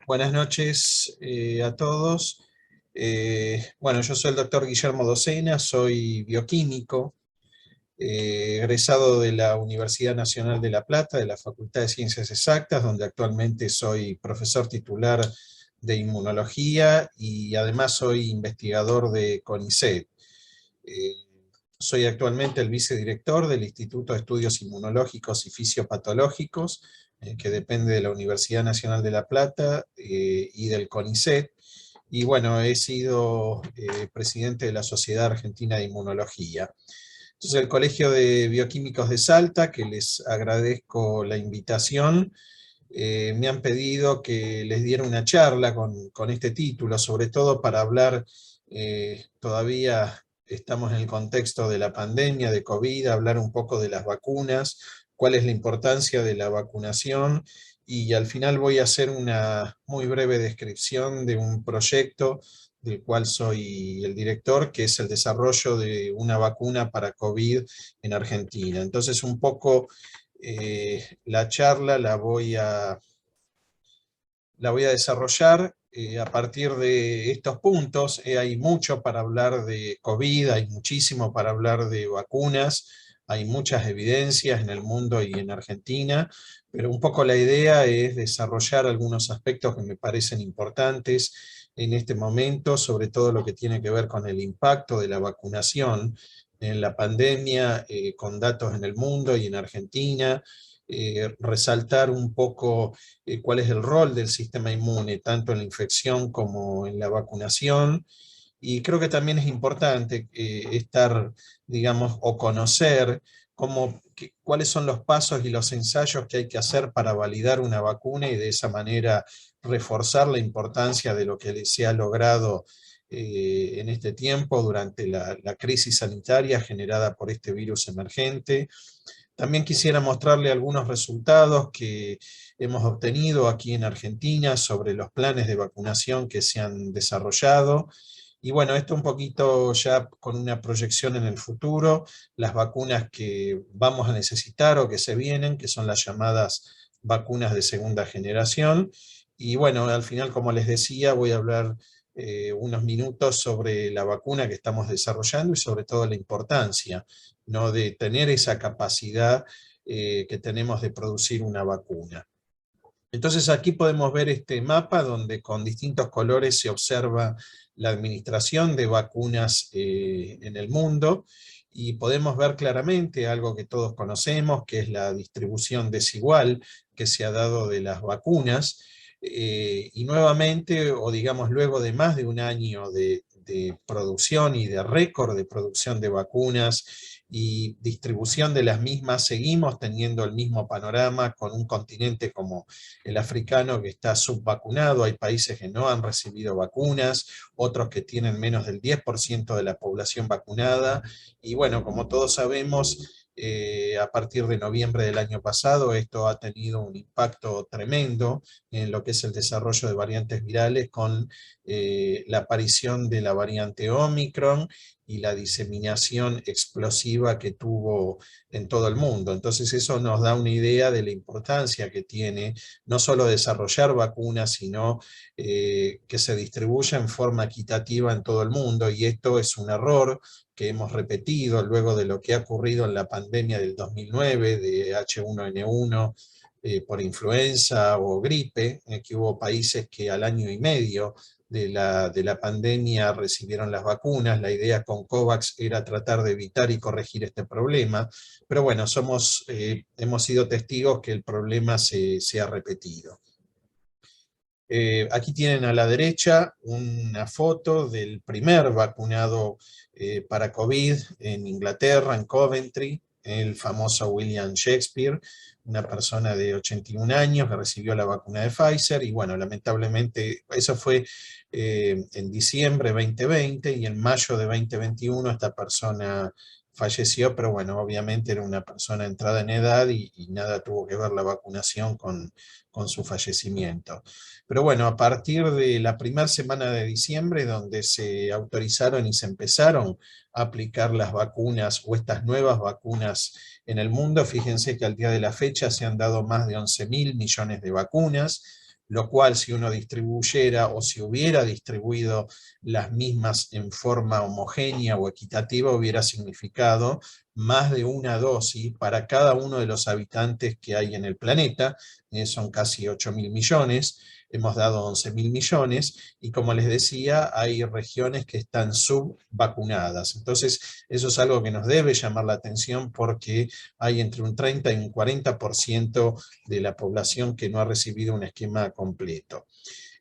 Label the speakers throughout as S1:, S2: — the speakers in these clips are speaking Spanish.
S1: Buenas noches a todos. Bueno, yo soy el doctor Guillermo Docena, soy bioquímico, egresado de la Universidad Nacional de La Plata, de la Facultad de Ciencias Exactas, donde actualmente soy profesor titular de inmunología y además soy investigador de CONICET. Eh, Soy actualmente el vicedirector del Instituto de Estudios Inmunológicos y Fisiopatológicos, que depende de la Universidad Nacional de La Plata y del CONICET. Y bueno, he sido presidente de la Sociedad Argentina de Inmunología. Entonces, el Colegio de Bioquímicos de Salta, que les agradezco la invitación, me han pedido que les diera una charla con este título, sobre todo para hablar, todavía estamos en el contexto de la pandemia de COVID, hablar un poco de las vacunas, cuál es la importancia de la vacunación, y al final voy a hacer una muy breve descripción de un proyecto del cual soy el director, que es el desarrollo de una vacuna para COVID en Argentina. Entonces, un poco la charla la voy a desarrollar a partir de estos puntos. Hay mucho para hablar de COVID, hay muchísimo para hablar de vacunas, hay muchas evidencias en el mundo y en Argentina, pero un poco la idea es desarrollar algunos aspectos que me parecen importantes en este momento, sobre todo lo que tiene que ver con el impacto de la vacunación en la pandemia, con datos en el mundo y en Argentina, resaltar un poco cuál es el rol del sistema inmune, tanto en la infección como en la vacunación. Y creo que también es importante estar, digamos, o conocer cuáles son los pasos y los ensayos que hay que hacer para validar una vacuna y de esa manera reforzar la importancia de lo que se ha logrado en este tiempo durante la crisis sanitaria generada por este virus emergente. También quisiera mostrarle algunos resultados que hemos obtenido aquí en Argentina sobre los planes de vacunación que se han desarrollado. Y bueno, esto un poquito ya con una proyección en el futuro, las vacunas que vamos a necesitar o que se vienen, que son las llamadas vacunas de segunda generación. Y bueno, al final, como les decía, voy a hablar unos minutos sobre la vacuna que estamos desarrollando y sobre todo la importancia, ¿no?, de tener esa capacidad que tenemos de producir una vacuna. Entonces aquí podemos ver este mapa donde con distintos colores se observa la administración de vacunas en el mundo, y podemos ver claramente algo que todos conocemos, que es la distribución desigual que se ha dado de las vacunas, y nuevamente, o digamos luego de más de un año de producción y de récord de producción de vacunas y distribución de las mismas, seguimos teniendo el mismo panorama con un continente como el africano que está subvacunado. Hay países que no han recibido vacunas, otros que tienen menos del 10% de la población vacunada, y bueno, como todos sabemos, a partir de noviembre del año pasado, esto ha tenido un impacto tremendo en lo que es el desarrollo de variantes virales, con la aparición de la variante Omicron y la diseminación explosiva que tuvo en todo el mundo. Entonces eso nos da una idea de la importancia que tiene no solo desarrollar vacunas, sino que se distribuya en forma equitativa en todo el mundo, y esto es un error que hemos repetido luego de lo que ha ocurrido en la pandemia del 2009 de H1N1 por influenza o gripe, que hubo países que al año y medio de la pandemia recibieron las vacunas. La idea con COVAX era tratar de evitar y corregir este problema, pero bueno, hemos sido testigos que el problema se ha repetido. Aquí tienen a la derecha una foto del primer vacunado para COVID en Inglaterra, en Coventry, el famoso William Shakespeare, una persona de 81 años que recibió la vacuna de Pfizer, y bueno, lamentablemente eso fue en diciembre de 2020, y en mayo de 2021 esta persona falleció, pero bueno, obviamente era una persona entrada en edad y nada tuvo que ver la vacunación con su fallecimiento. Pero bueno, a partir de la primera semana de diciembre, donde se autorizaron y se empezaron a aplicar las vacunas o estas nuevas vacunas en el mundo, fíjense que al día de la fecha se han dado más de 11.000 millones de vacunas. lo cual si uno distribuyera o si hubiera distribuido las mismas en forma homogénea o equitativa, hubiera significado más de una dosis para cada uno de los habitantes que hay en el planeta. Son casi 8.000 millones, hemos dado 11.000 millones, y como les decía, hay regiones que están subvacunadas. Entonces, eso es algo que nos debe llamar la atención, porque hay entre un 30 y un 40% de la población que no ha recibido un esquema completo.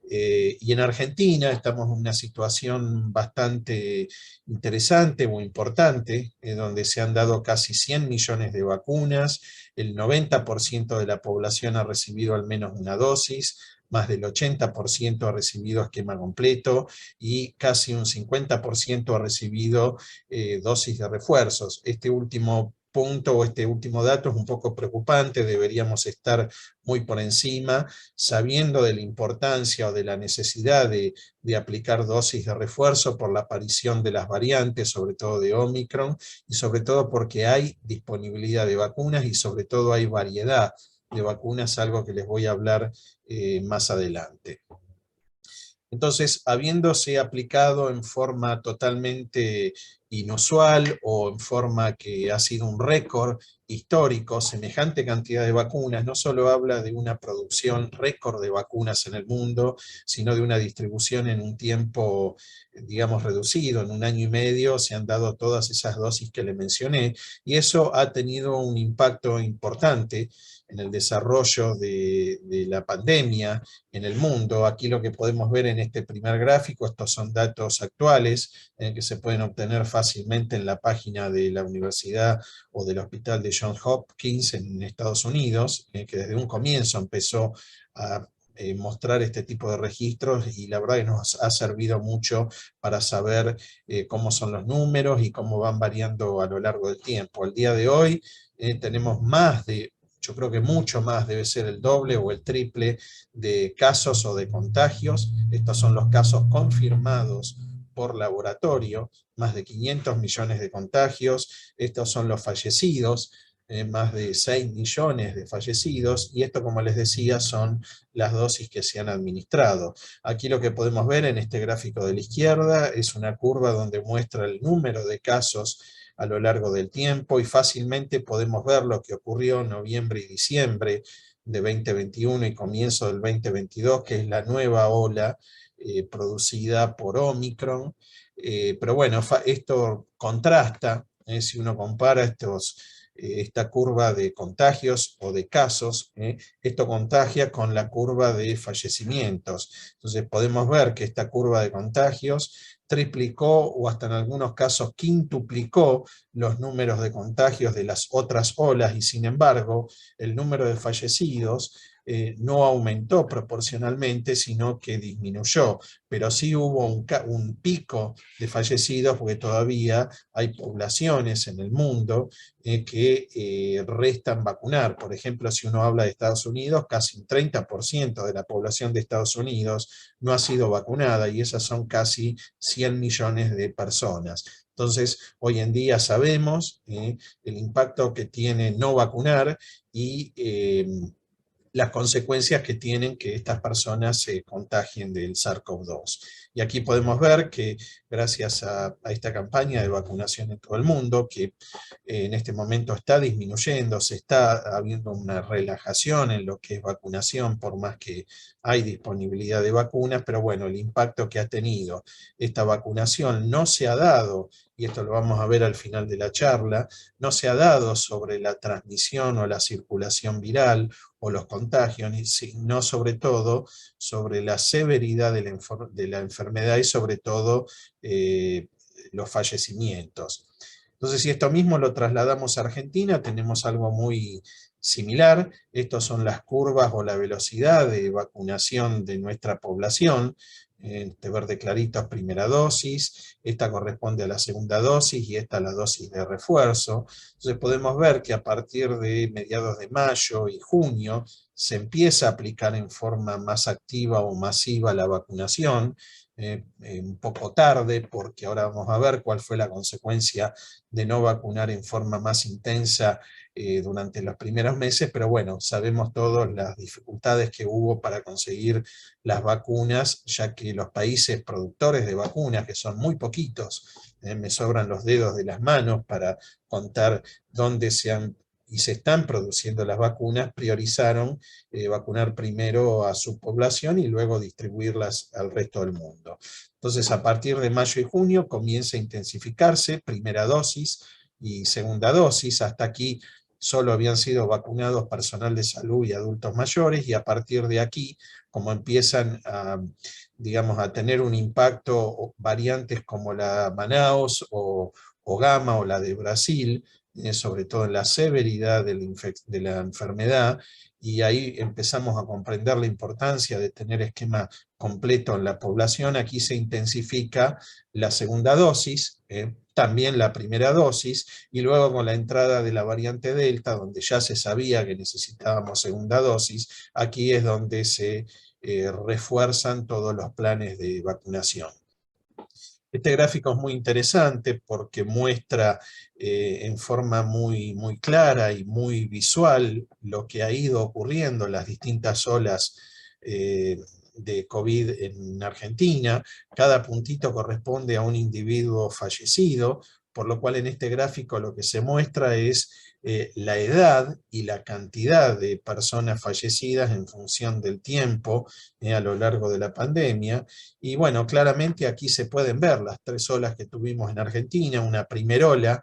S1: Y en Argentina estamos en una situación bastante interesante o importante, donde se han dado casi 100 millones de vacunas, el 90% de la población ha recibido al menos una dosis, más del 80% ha recibido esquema completo y casi un 50% ha recibido dosis de refuerzos. Este último punto o este último dato es un poco preocupante, deberíamos estar muy por encima, sabiendo de la importancia o de la necesidad de aplicar dosis de refuerzo por la aparición de las variantes, sobre todo de Omicron, y sobre todo porque hay disponibilidad de vacunas y sobre todo hay variedad de vacunas, algo que les voy a hablar más adelante. Entonces, habiéndose aplicado en forma totalmente inusual o en forma que ha sido un récord histórico, semejante cantidad de vacunas, no solo habla de una producción récord de vacunas en el mundo, sino de una distribución en un tiempo, digamos, reducido. En un año y medio se han dado todas esas dosis que le mencioné, y eso ha tenido un impacto importante en el desarrollo de la pandemia en el mundo. Aquí lo que podemos ver en este primer gráfico, estos son datos actuales que se pueden obtener fácilmente en la página de la universidad o del hospital de Johns Hopkins en Estados Unidos, que desde un comienzo empezó a mostrar este tipo de registros, y la verdad que nos ha servido mucho para saber cómo son los números y cómo van variando a lo largo del tiempo. Al día de hoy tenemos más de, yo creo que mucho más, debe ser el doble o el triple de casos o de contagios. Estos son los casos confirmados por laboratorio, más de 500 millones de contagios. Estos son los fallecidos, más de 6 millones de fallecidos, y esto, como les decía, son las dosis que se han administrado. Aquí lo que podemos ver en este gráfico de la izquierda es una curva donde muestra el número de casos a lo largo del tiempo, y fácilmente podemos ver lo que ocurrió en noviembre y diciembre de 2021 y comienzo del 2022, que es la nueva ola producida por Omicron. Pero bueno, esto contrasta, si uno compara esta curva de contagios o de casos, esto contagia con la curva de fallecimientos. Entonces podemos ver que esta curva de contagios triplicó o hasta en algunos casos quintuplicó los números de contagios de las otras olas, y sin embargo el número de fallecidos no aumentó proporcionalmente, sino que disminuyó, pero sí hubo un pico de fallecidos, porque todavía hay poblaciones en el mundo que restan vacunar. Por ejemplo, si uno habla de Estados Unidos, casi un 30% de la población de Estados Unidos no ha sido vacunada, y esas son casi 100 millones de personas. Entonces, hoy en día sabemos el impacto que tiene no vacunar y las consecuencias que tienen que estas personas se contagien del SARS-CoV-2. Y aquí podemos ver que gracias a esta campaña de vacunación en todo el mundo, que en este momento está disminuyendo, se está habiendo una relajación en lo que es vacunación, por más que hay disponibilidad de vacunas, pero bueno, el impacto que ha tenido esta vacunación no se ha dado, y esto lo vamos a ver al final de la charla, no se ha dado sobre la transmisión o la circulación viral o los contagios, sino sobre todo sobre la severidad de la enfermedad y sobre todo los fallecimientos. Entonces, si esto mismo lo trasladamos a Argentina, tenemos algo muy similar. Estas son las curvas o la velocidad de vacunación de nuestra población. Este verde clarito es primera dosis, esta corresponde a la segunda dosis y esta a la dosis de refuerzo. Entonces podemos ver que a partir de mediados de mayo y junio se empieza a aplicar en forma más activa o masiva la vacunación, un poco tarde, porque ahora vamos a ver cuál fue la consecuencia de no vacunar en forma más intensa durante los primeros meses, pero bueno, sabemos todos las dificultades que hubo para conseguir las vacunas, ya que los países productores de vacunas, que son muy poquitos, me sobran los dedos de las manos para contar dónde se han y se están produciendo las vacunas, priorizaron vacunar primero a su población y luego distribuirlas al resto del mundo. Entonces, a partir de mayo y junio comienza a intensificarse, primera dosis y segunda dosis. Hasta aquí solo habían sido vacunados personal de salud y adultos mayores, y a partir de aquí, como empiezan a, digamos, a tener un impacto variantes como la Manaus o Gama o la de Brasil, sobre todo en la severidad de la enfermedad, y ahí empezamos a comprender la importancia de tener esquema completo en la población. Aquí se intensifica la segunda dosis, también la primera dosis, y luego con la entrada de la variante Delta, donde ya se sabía que necesitábamos segunda dosis, aquí es donde se refuerzan todos los planes de vacunación. Este gráfico es muy interesante porque muestra en forma muy clara y muy visual lo que ha ido ocurriendo, las distintas olas de COVID en Argentina. Cada puntito corresponde a un individuo fallecido, por lo cual en este gráfico lo que se muestra es la edad y la cantidad de personas fallecidas en función del tiempo a lo largo de la pandemia. Y bueno, claramente aquí se pueden ver las tres olas que tuvimos en Argentina: una primera ola,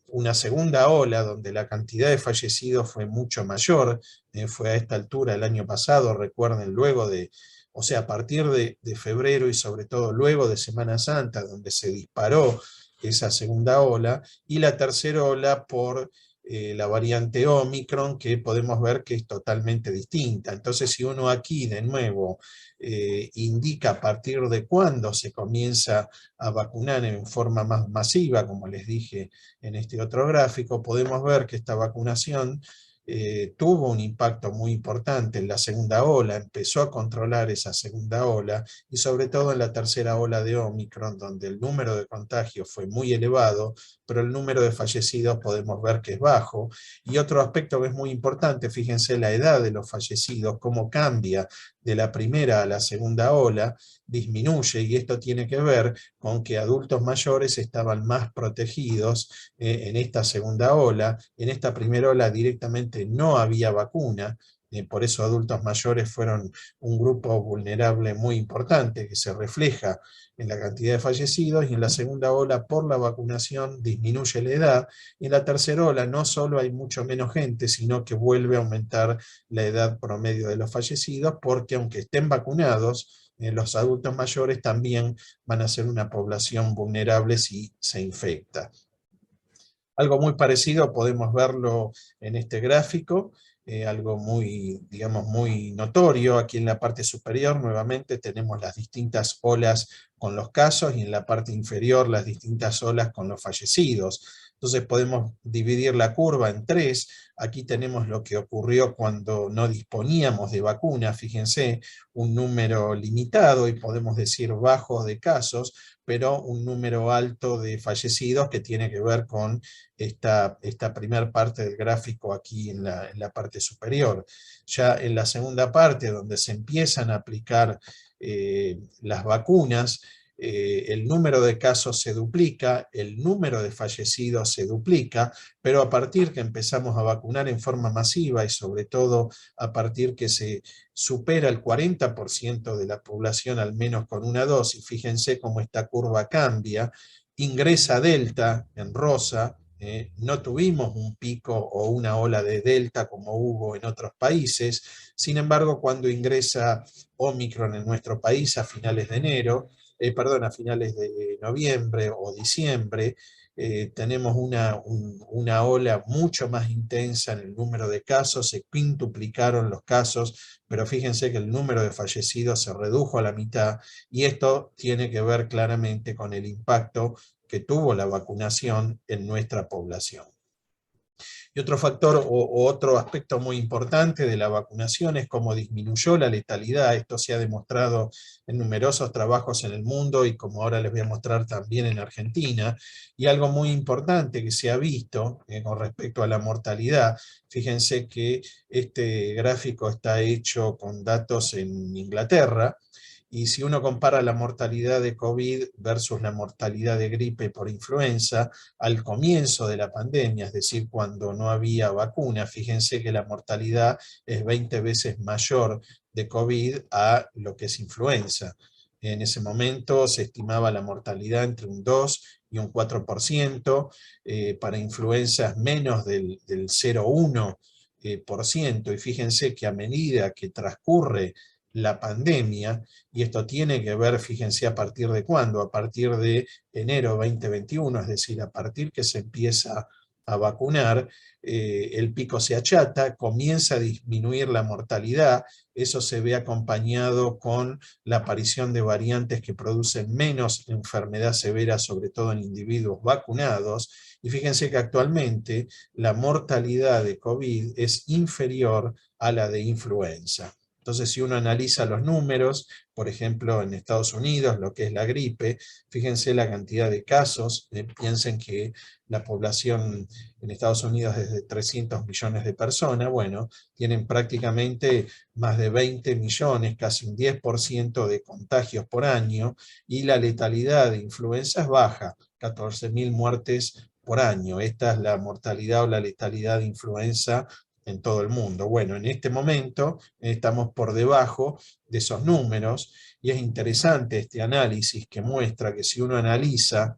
S1: una segunda ola donde la cantidad de fallecidos fue mucho mayor, fue a esta altura el año pasado, recuerden, luego de, o sea, a partir de febrero y sobre todo luego de Semana Santa, donde se disparó esa segunda ola, y la tercera ola por la variante Omicron, que podemos ver que es totalmente distinta. Entonces, si uno aquí de nuevo indica a partir de cuándo se comienza a vacunar en forma más masiva, como les dije en este otro gráfico, podemos ver que esta vacunación tuvo un impacto muy importante en la segunda ola, empezó a controlar esa segunda ola, y sobre todo en la tercera ola de Omicron, donde el número de contagios fue muy elevado, pero el número de fallecidos podemos ver que es bajo. Y otro aspecto que es muy importante, fíjense la edad de los fallecidos, cómo cambia de la primera a la segunda ola, disminuye, y esto tiene que ver con que adultos mayores estaban más protegidos en esta segunda ola. En esta primera ola directamente no había vacuna, por eso adultos mayores fueron un grupo vulnerable muy importante, que se refleja en la cantidad de fallecidos, y en la segunda ola por la vacunación disminuye la edad, y en la tercera ola no solo hay mucho menos gente, sino que vuelve a aumentar la edad promedio de los fallecidos, porque aunque estén vacunados, los adultos mayores también van a ser una población vulnerable si se infecta. Algo muy parecido podemos verlo en este gráfico, algo muy, digamos, muy notorio. Aquí en la parte superior nuevamente tenemos las distintas olas con los casos, y en la parte inferior las distintas olas con los fallecidos. Entonces podemos dividir la curva en tres. Aquí tenemos lo que ocurrió cuando no disponíamos de vacunas, fíjense, un número limitado y podemos decir bajo de casos, pero un número alto de fallecidos, que tiene que ver con esta primera parte del gráfico aquí en la parte superior. Ya en la segunda parte, donde se empiezan a aplicar las vacunas, el número de casos se duplica, el número de fallecidos se duplica, pero a partir que empezamos a vacunar en forma masiva, y sobre todo a partir que se supera el 40% de la población al menos con una dosis, fíjense cómo esta curva cambia, ingresa Delta en rosa. No tuvimos un pico o una ola de Delta como hubo en otros países. Sin embargo, cuando ingresa Omicron en nuestro país a finales de enero, perdón, a finales de noviembre o diciembre, tenemos una ola mucho más intensa en el número de casos, se quintuplicaron los casos, pero fíjense que el número de fallecidos se redujo a la mitad, y esto tiene que ver claramente con el impacto que tuvo la vacunación en nuestra población. Y otro factor o otro aspecto muy importante de la vacunación es cómo disminuyó la letalidad. Esto se ha demostrado en numerosos trabajos en el mundo y como ahora les voy a mostrar también en Argentina. Y algo muy importante que se ha visto con respecto a la mortalidad, fíjense que este gráfico está hecho con datos en Inglaterra, y si uno compara la mortalidad de COVID versus la mortalidad de gripe por influenza, al comienzo de la pandemia, es decir, cuando no había vacuna, fíjense que la mortalidad es 20 veces mayor de COVID a lo que es influenza. En ese momento se estimaba la mortalidad entre un 2 y un 4%, para influencias menos del 0,1%, y fíjense que a medida que transcurre la pandemia, y esto tiene que ver, fíjense, a partir de cuándo, a partir de enero 2021, es decir, a partir que se empieza a vacunar, el pico se achata, comienza a disminuir la mortalidad, eso se ve acompañado con la aparición de variantes que producen menos enfermedad severa, sobre todo en individuos vacunados, y fíjense que actualmente la mortalidad de COVID es inferior a la de influenza. Entonces, si uno analiza los números, por ejemplo, en Estados Unidos, lo que es la gripe, fíjense la cantidad de casos, piensen que la población en Estados Unidos es de 300 millones de personas, bueno, tienen prácticamente más de 20 millones, casi un 10% de contagios por año, y la letalidad de influenza es baja, 14.000 muertes por año. Esta es la mortalidad o la letalidad de influenza en todo el mundo. Bueno, en este momento estamos por debajo de esos números, y es interesante este análisis que muestra que si uno analiza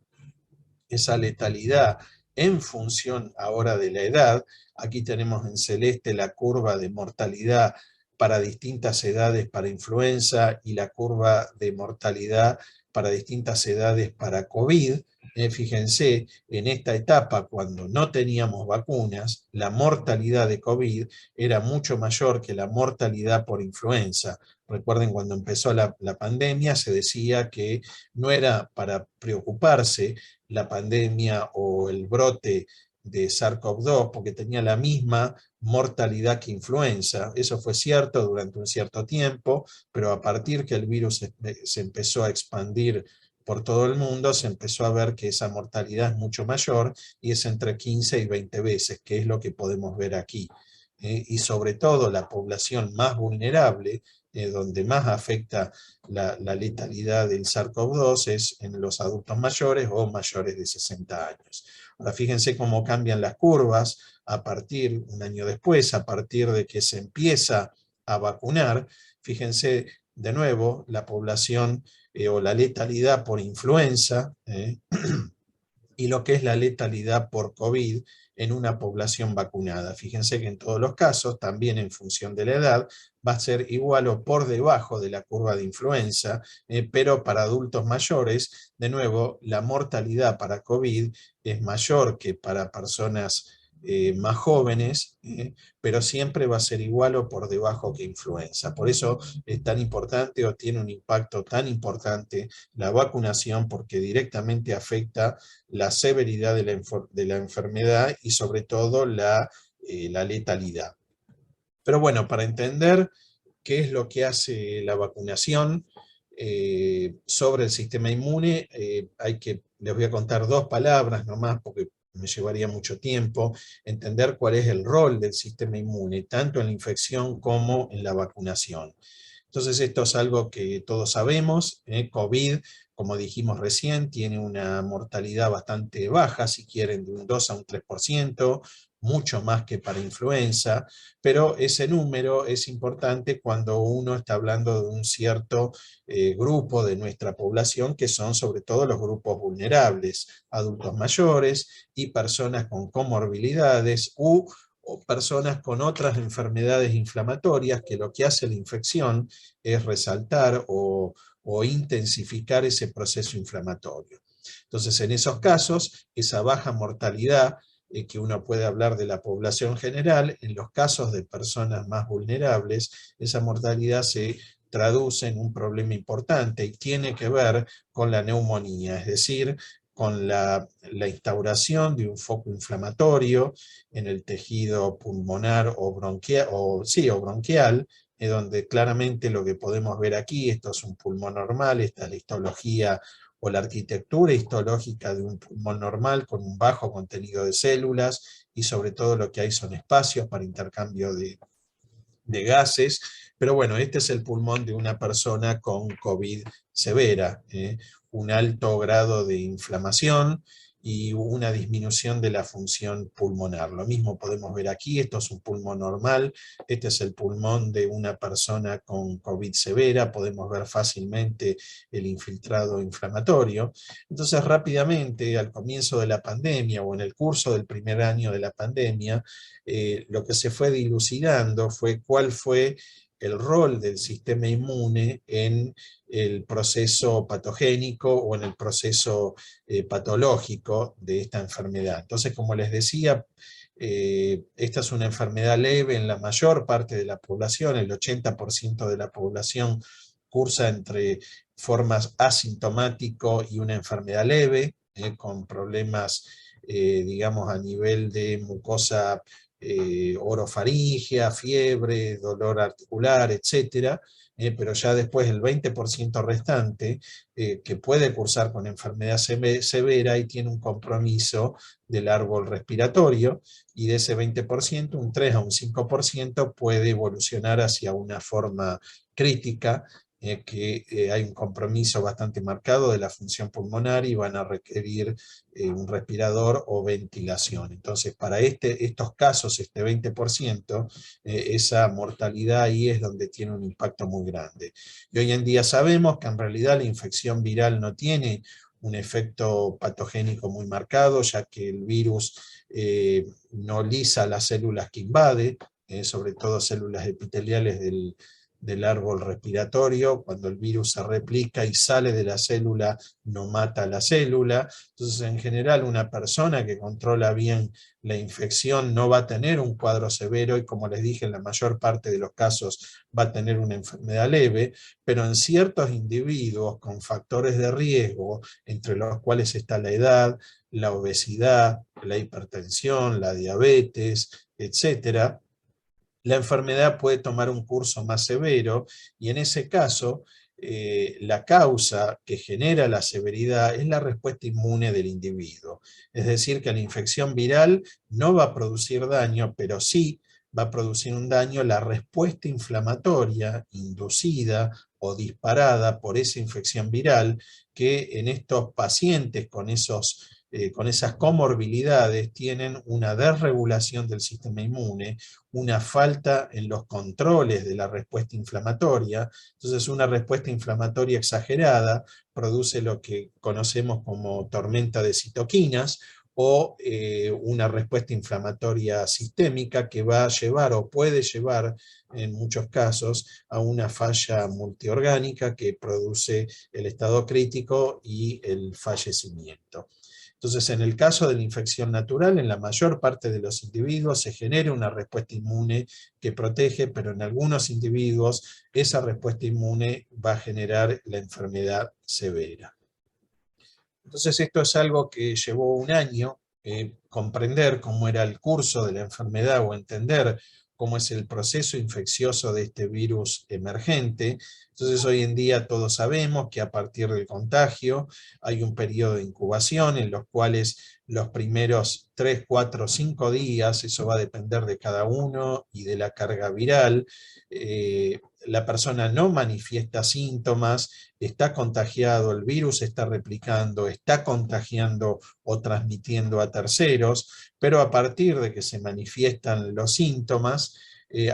S1: esa letalidad en función ahora de la edad, aquí tenemos en celeste la curva de mortalidad para distintas edades para influenza y la curva de mortalidad para distintas edades para COVID. Fíjense, en esta etapa, cuando no teníamos vacunas, la mortalidad de COVID era mucho mayor que la mortalidad por influenza. Recuerden, cuando empezó la pandemia, se decía que no era para preocuparse la pandemia o el brote de SARS-CoV-2 porque tenía la misma mortalidad que influenza. Eso fue cierto durante un cierto tiempo, pero a partir que el virus se empezó a expandir por todo el mundo, se empezó a ver que esa mortalidad es mucho mayor, y es entre 15 y 20 veces, que es lo que podemos ver aquí. Y sobre todo la población más vulnerable, donde más afecta la letalidad del SARS-CoV-2, es en los adultos mayores o mayores de 60 años. Ahora fíjense cómo cambian las curvas a partir, un año después, a partir de que se empieza a vacunar. Fíjense de nuevo la población o la letalidad por influenza, y lo que es la letalidad por COVID en una población vacunada. Fíjense que en todos los casos, también en función de la edad, va a ser igual o por debajo de la curva de influenza, pero para adultos mayores, de nuevo, la mortalidad para COVID es mayor que para personas más jóvenes, pero siempre va a ser igual o por debajo que influenza. Por eso es tan importante o tiene un impacto tan importante la vacunación, porque directamente afecta la severidad de la enfermedad y sobre todo la letalidad. Pero bueno, para entender qué es lo que hace la vacunación sobre el sistema inmune, les voy a contar dos palabras nomás porque me llevaría mucho tiempo, entender cuál es el rol del sistema inmune, tanto en la infección como en la vacunación. Entonces esto es algo que todos sabemos. COVID, como dijimos recién, tiene una mortalidad bastante baja, si quieren, de un 2 a un 3%, mucho más que para influenza, pero ese número es importante cuando uno está hablando de un cierto grupo de nuestra población, que son sobre todo los grupos vulnerables, adultos mayores y personas con comorbilidades o personas con otras enfermedades inflamatorias, que lo que hace la infección es resaltar o intensificar ese proceso inflamatorio. Entonces, en esos casos, esa baja mortalidad que uno puede hablar de la población general, en los casos de personas más vulnerables, esa mortalidad se traduce en un problema importante y tiene que ver con la neumonía, es decir, con la instauración de un foco inflamatorio en el tejido pulmonar o bronquial, o bronquial, donde claramente lo que podemos ver aquí, esto es un pulmón normal, esta es la histología o la arquitectura histológica de un pulmón normal con un bajo contenido de células, y sobre todo lo que hay son espacios para intercambio de gases. Pero bueno, este es el pulmón de una persona con COVID severa, un alto grado de inflamación y una disminución de la función pulmonar. Lo mismo podemos ver aquí, esto es un pulmón normal, este es el pulmón de una persona con COVID severa, podemos ver fácilmente el infiltrado inflamatorio. Entonces rápidamente, al comienzo de la pandemia o en el curso del primer año de la pandemia, lo que se fue dilucidando fue cuál fue el rol del sistema inmune en el proceso patogénico o en el proceso patológico de esta enfermedad. Entonces, como les decía, esta es una enfermedad leve en la mayor parte de la población, el 80% de la población cursa entre formas asintomático y una enfermedad leve, con problemas, digamos, a nivel de mucosa orofaringia, fiebre, dolor articular, etcétera, pero ya después el 20% restante, que puede cursar con enfermedad severa y tiene un compromiso del árbol respiratorio, y de ese 20%, un 3 a un 5% puede evolucionar hacia una forma crítica, que hay un compromiso bastante marcado de la función pulmonar y van a requerir un respirador o ventilación. Entonces, para estos casos, este 20%, esa mortalidad ahí es donde tiene un impacto muy grande. Y hoy en día sabemos que en realidad la infección viral no tiene un efecto patogénico muy marcado, ya que el virus no lisa las células que invade, sobre todo células epiteliales del árbol respiratorio. Cuando el virus se replica y sale de la célula, no mata la célula. Entonces, en general, una persona que controla bien la infección no va a tener un cuadro severo, y como les dije, en la mayor parte de los casos va a tener una enfermedad leve, pero en ciertos individuos con factores de riesgo, entre los cuales está la edad, la obesidad, la hipertensión, la diabetes, etcétera, la enfermedad puede tomar un curso más severo, y en ese caso la causa que genera la severidad es la respuesta inmune del individuo. Es decir, que la infección viral no va a producir daño, pero sí va a producir un daño la respuesta inflamatoria inducida o disparada por esa infección viral, que en estos pacientes con esas comorbilidades tienen una desregulación del sistema inmune, una falta en los controles de la respuesta inflamatoria. Entonces, una respuesta inflamatoria exagerada produce lo que conocemos como tormenta de citoquinas, o una respuesta inflamatoria sistémica que va a llevar o puede llevar en muchos casos a una falla multiorgánica que produce el estado crítico y el fallecimiento. Entonces, en el caso de la infección natural, en la mayor parte de los individuos se genera una respuesta inmune que protege, pero en algunos individuos esa respuesta inmune va a generar la enfermedad severa. Entonces, esto es algo que llevó un año, comprender cómo era el curso de la enfermedad o entender cómo es el proceso infeccioso de este virus emergente. Entonces, hoy en día todos sabemos que a partir del contagio hay un periodo de incubación en los cuales los primeros 3, 4, 5 días, eso va a depender de cada uno y de la carga viral, la persona no manifiesta síntomas, está contagiado, el virus está replicando, está contagiando o transmitiendo a terceros, pero a partir de que se manifiestan los síntomas,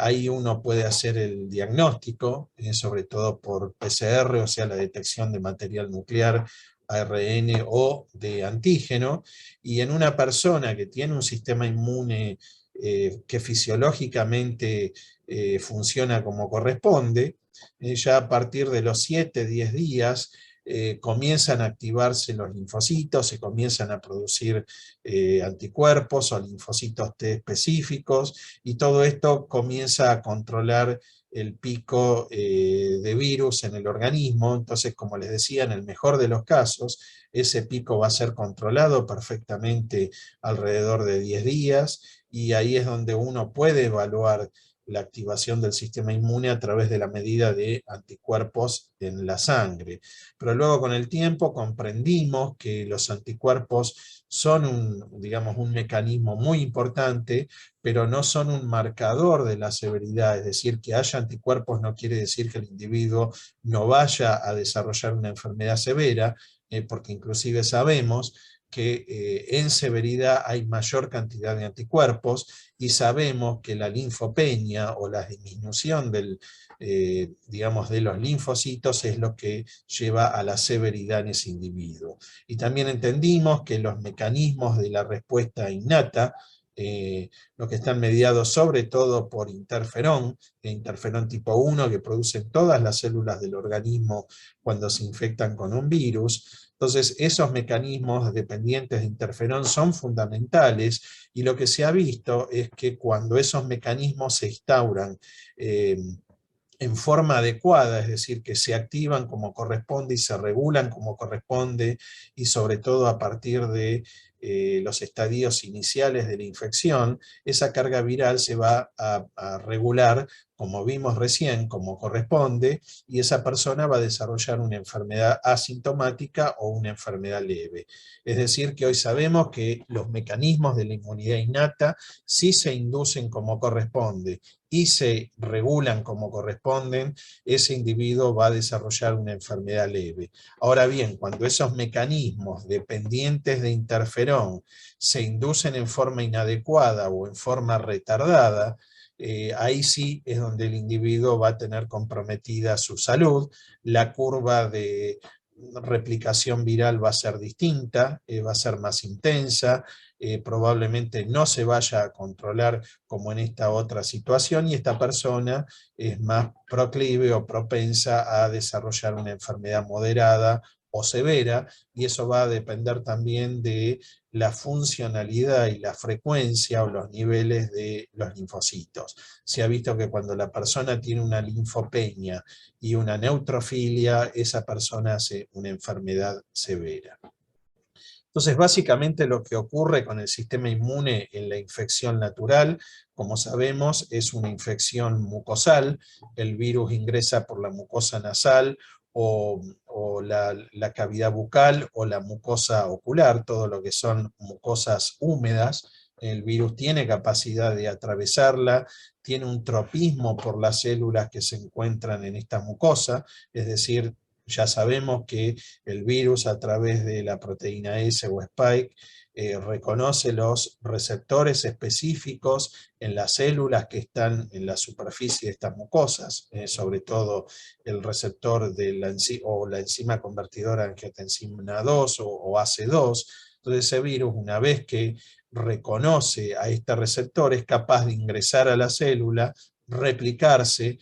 S1: ahí uno puede hacer el diagnóstico, sobre todo por PCR, o sea, la detección de material nuclear, ARN o de antígeno, y en una persona que tiene un sistema inmune que fisiológicamente funciona como corresponde, ya a partir de los 7, 10 días, comienzan a activarse los linfocitos, se comienzan a producir anticuerpos o linfocitos T específicos, y todo esto comienza a controlar el pico de virus en el organismo. Entonces, como les decía, en el mejor de los casos, ese pico va a ser controlado perfectamente alrededor de 10 días, y ahí es donde uno puede evaluar la activación del sistema inmune a través de la medida de anticuerpos en la sangre. Pero luego, con el tiempo, comprendimos que los anticuerpos son digamos, un mecanismo muy importante, pero no son un marcador de la severidad. Es decir, que haya anticuerpos no quiere decir que el individuo no vaya a desarrollar una enfermedad severa, porque inclusive sabemos que en severidad hay mayor cantidad de anticuerpos, y sabemos que la linfopenia o la disminución digamos, de los linfocitos es lo que lleva a la severidad en ese individuo. Y también entendimos que los mecanismos de la respuesta innata, los que están mediados sobre todo por interferón, interferón tipo 1, que producen todas las células del organismo cuando se infectan con un virus. Entonces, esos mecanismos dependientes de interferón son fundamentales, y lo que se ha visto es que cuando esos mecanismos se instauran en forma adecuada, es decir, que se activan como corresponde y se regulan como corresponde, y sobre todo a partir de los estadios iniciales de la infección, esa carga viral se va a regular, como vimos recién, como corresponde, y esa persona va a desarrollar una enfermedad asintomática o una enfermedad leve. Es decir, que hoy sabemos que los mecanismos de la inmunidad innata sí se inducen como corresponde y se regulan como corresponden, ese individuo va a desarrollar una enfermedad leve. Ahora bien, cuando esos mecanismos dependientes de interferón se inducen en forma inadecuada o en forma retardada, ahí sí es donde el individuo va a tener comprometida su salud. La curva de replicación viral va a ser distinta, va a ser más intensa, probablemente no se vaya a controlar como en esta otra situación, y esta persona es más proclive o propensa a desarrollar una enfermedad moderada o severa, y eso va a depender también de la funcionalidad y la frecuencia o los niveles de los linfocitos. Se ha visto que cuando la persona tiene una linfopenia y una neutrofilia, esa persona hace una enfermedad severa. Entonces, básicamente lo que ocurre con el sistema inmune en la infección natural, como sabemos, es una infección mucosal. El virus ingresa por la mucosa nasal o la cavidad bucal o la mucosa ocular, todo lo que son mucosas húmedas. El virus tiene capacidad de atravesarla, tiene un tropismo por las células que se encuentran en esta mucosa, es decir, ya sabemos que el virus, a través de la proteína S o spike, reconoce los receptores específicos en las células que están en la superficie de estas mucosas, sobre todo el receptor de la enzima convertidora angiotensina 2 o AC2. Entonces ese virus, una vez que reconoce a este receptor, es capaz de ingresar a la célula, replicarse,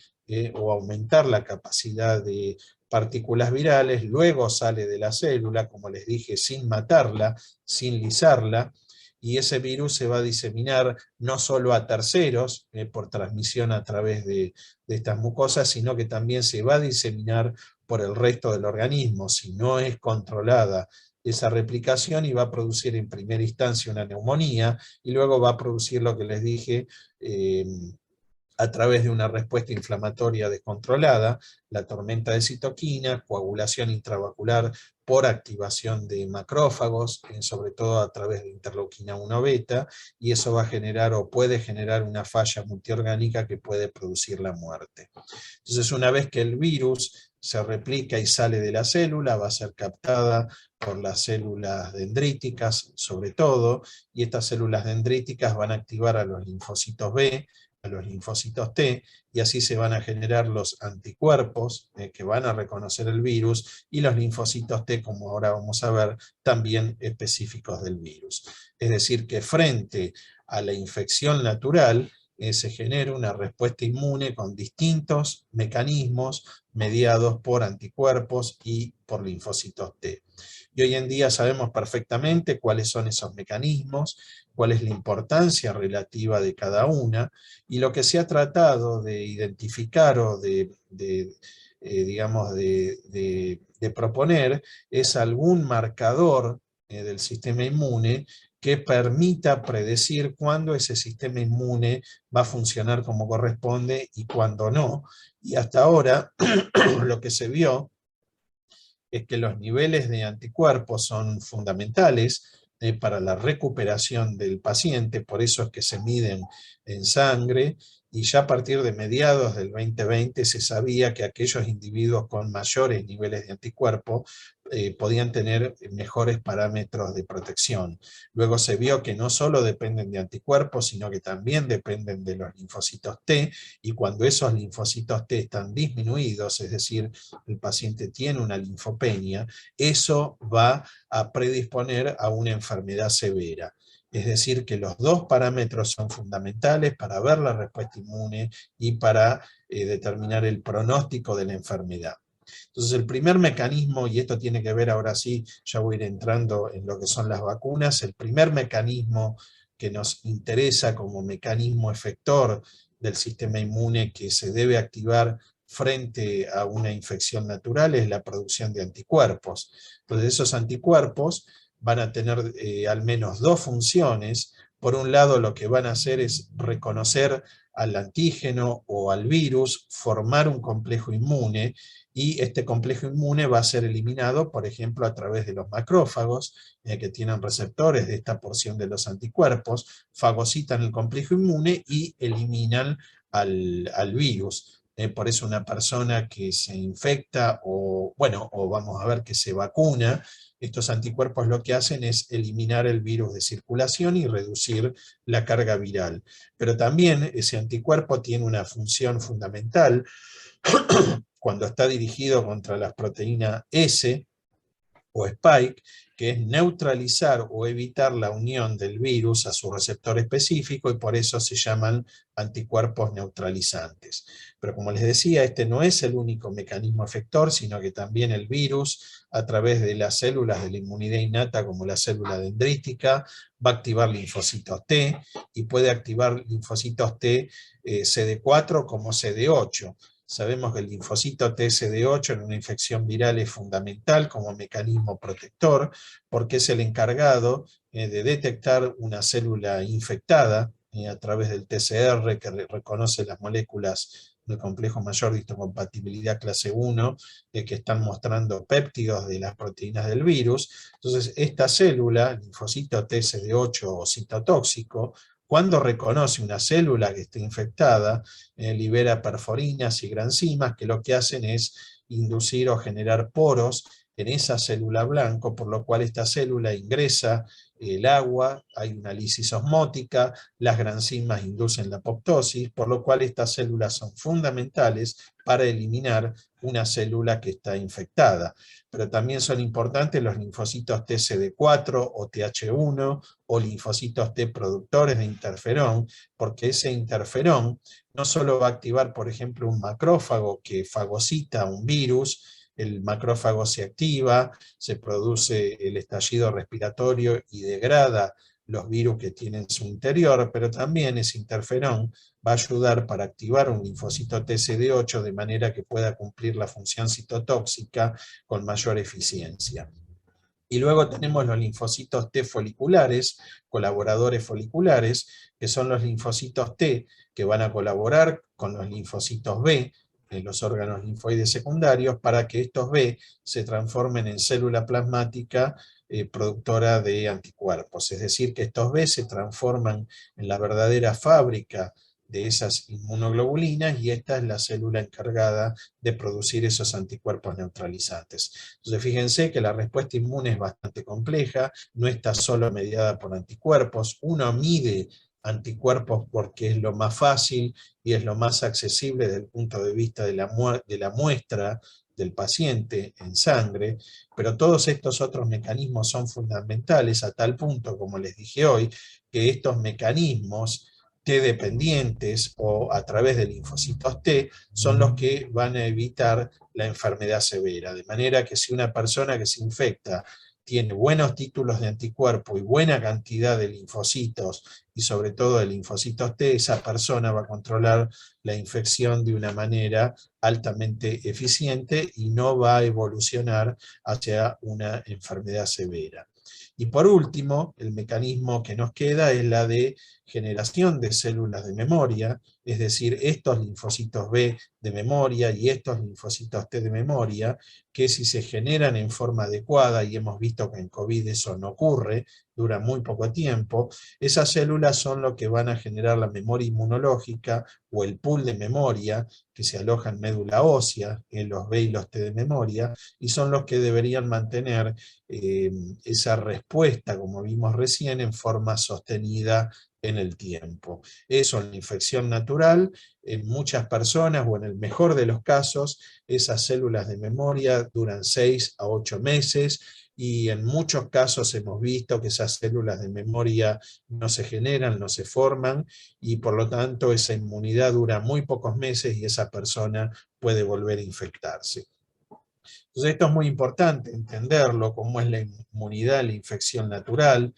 S1: o aumentar la capacidad de partículas virales, luego sale de la célula, como les dije, sin matarla, sin lisarla, y ese virus se va a diseminar no solo a terceros, por transmisión a través de estas mucosas, sino que también se va a diseminar por el resto del organismo, si no es controlada esa replicación, y va a producir en primera instancia una neumonía, y luego va a producir lo que les dije, a través de una respuesta inflamatoria descontrolada, la tormenta de citoquinas, coagulación intravascular por activación de macrófagos, sobre todo a través de interleuquina 1 beta, y eso va a generar o puede generar una falla multiorgánica que puede producir la muerte. Entonces, una vez que el virus se replica y sale de la célula, va a ser captada por las células dendríticas, sobre todo, y estas células dendríticas van a activar a los linfocitos B, a los linfocitos T, y así se van a generar los anticuerpos que van a reconocer el virus, y los linfocitos T, como ahora vamos a ver, también específicos del virus. Es decir, que frente a la infección natural, se genera una respuesta inmune con distintos mecanismos mediados por anticuerpos y por linfocitos T. Y hoy en día sabemos perfectamente cuáles son esos mecanismos, cuál es la importancia relativa de cada una, y lo que se ha tratado de identificar o digamos, de proponer es algún marcador del sistema inmune que permita predecir cuándo ese sistema inmune va a funcionar como corresponde y cuándo no. Y hasta ahora lo que se vio es que los niveles de anticuerpos son fundamentales para la recuperación del paciente, por eso es que se miden en sangre, y ya a partir de mediados del 2020 se sabía que aquellos individuos con mayores niveles de anticuerpos podían tener mejores parámetros de protección. Luego se vio que no solo dependen de anticuerpos, sino que también dependen de los linfocitos T, y cuando esos linfocitos T están disminuidos, es decir, el paciente tiene una linfopenia, eso va a predisponer a una enfermedad severa. Es decir, que los dos parámetros son fundamentales para ver la respuesta inmune y para determinar el pronóstico de la enfermedad. Entonces el primer mecanismo, y esto tiene que ver ahora sí, ya voy a ir entrando en lo que son las vacunas, el primer mecanismo que nos interesa como mecanismo efector del sistema inmune que se debe activar frente a una infección natural es la producción de anticuerpos. Entonces esos anticuerpos van a tener al menos dos funciones. Por un lado, lo que van a hacer es reconocer al antígeno o al virus, formar un complejo inmune, y este complejo inmune va a ser eliminado, por ejemplo, a través de los macrófagos, que tienen receptores de esta porción de los anticuerpos, fagocitan el complejo inmune y eliminan al virus. Por eso una persona que se infecta o vamos a ver que se vacuna, estos anticuerpos lo que hacen es eliminar el virus de circulación y reducir la carga viral. Pero también ese anticuerpo tiene una función fundamental cuando está dirigido contra las proteínas S o Spike, que es neutralizar o evitar la unión del virus a su receptor específico, y por eso se llaman anticuerpos neutralizantes. Pero como les decía, este no es el único mecanismo efector, sino que también el virus, a través de las células de la inmunidad innata, como la célula dendrítica, va a activar linfocitos T, y puede activar linfocitos T CD4 como CD8. Sabemos que el linfocito TSD8 en una infección viral es fundamental como mecanismo protector, porque es el encargado de detectar una célula infectada a través del TCR, que reconoce las moléculas del complejo mayor de histocompatibilidad clase 1, que están mostrando péptidos de las proteínas del virus. Entonces, esta célula, linfocito TSD8 o citotóxico, cuando reconoce una célula que está infectada, libera perforinas y granzimas, que lo que hacen es inducir o generar poros en esa célula blanco, por lo cual esta célula ingresa el agua, hay una lisis osmótica, las granzimas inducen la apoptosis, por lo cual estas células son fundamentales para eliminar una célula que está infectada. Pero también son importantes los linfocitos TCD4 o TH1 o linfocitos T productores de interferón, porque ese interferón no solo va a activar, por ejemplo, un macrófago que fagocita un virus, el macrófago se activa, se produce el estallido respiratorio y degrada los virus que tiene en su interior, pero también ese interferón va a ayudar para activar un linfocito TCD8 de manera que pueda cumplir la función citotóxica con mayor eficiencia. Y luego tenemos los linfocitos T foliculares, colaboradores foliculares, que son los linfocitos T que van a colaborar con los linfocitos B, en los órganos linfoides secundarios, para que estos B se transformen en célula plasmática productora de anticuerpos. Es decir, que estos B se transforman en la verdadera fábrica de esas inmunoglobulinas, y esta es la célula encargada de producir esos anticuerpos neutralizantes. Entonces fíjense que la respuesta inmune es bastante compleja, no está solo mediada por anticuerpos, uno mide anticuerpos porque es lo más fácil y es lo más accesible desde el punto de vista de la muestra del paciente en sangre, pero todos estos otros mecanismos son fundamentales a tal punto, como les dije hoy, que estos mecanismos T dependientes o a través de linfocitos T son los que van a evitar la enfermedad severa. De manera que si una persona que se infecta tiene buenos títulos de anticuerpo y buena cantidad de linfocitos, y sobre todo de linfocitos T, esa persona va a controlar la infección de una manera altamente eficiente y no va a evolucionar hacia una enfermedad severa. Y por último, el mecanismo que nos queda es la de generación de células de memoria, es decir, estos linfocitos B de memoria y estos linfocitos T de memoria, que si se generan en forma adecuada, y hemos visto que en COVID eso no ocurre, dura muy poco tiempo, esas células son lo que van a generar la memoria inmunológica o el pool de memoria que se aloja en médula ósea, en los B y los T de memoria, y son los que deberían mantener esa respuesta, como vimos recién, en forma sostenida en el tiempo. Eso en la infección natural, en muchas personas, o en el mejor de los casos, esas células de memoria duran 6 a 8 meses, y en muchos casos hemos visto que esas células de memoria no se generan, no se forman, y por lo tanto esa inmunidad dura muy pocos meses y esa persona puede volver a infectarse. Entonces esto es muy importante entenderlo, cómo es la inmunidad, la infección natural.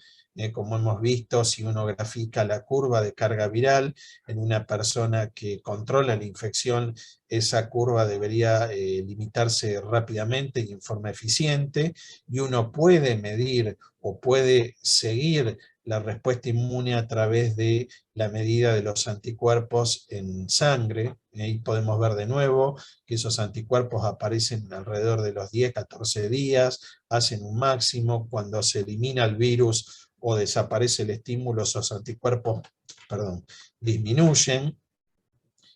S1: Como hemos visto, si uno grafica la curva de carga viral en una persona que controla la infección, esa curva debería limitarse rápidamente y en forma eficiente, y uno puede medir o puede seguir la respuesta inmune a través de la medida de los anticuerpos en sangre. Ahí podemos ver de nuevo que esos anticuerpos aparecen alrededor de los 10-14 días, hacen un máximo. Cuando se elimina el virus o desaparece el estímulo, esos anticuerpos, disminuyen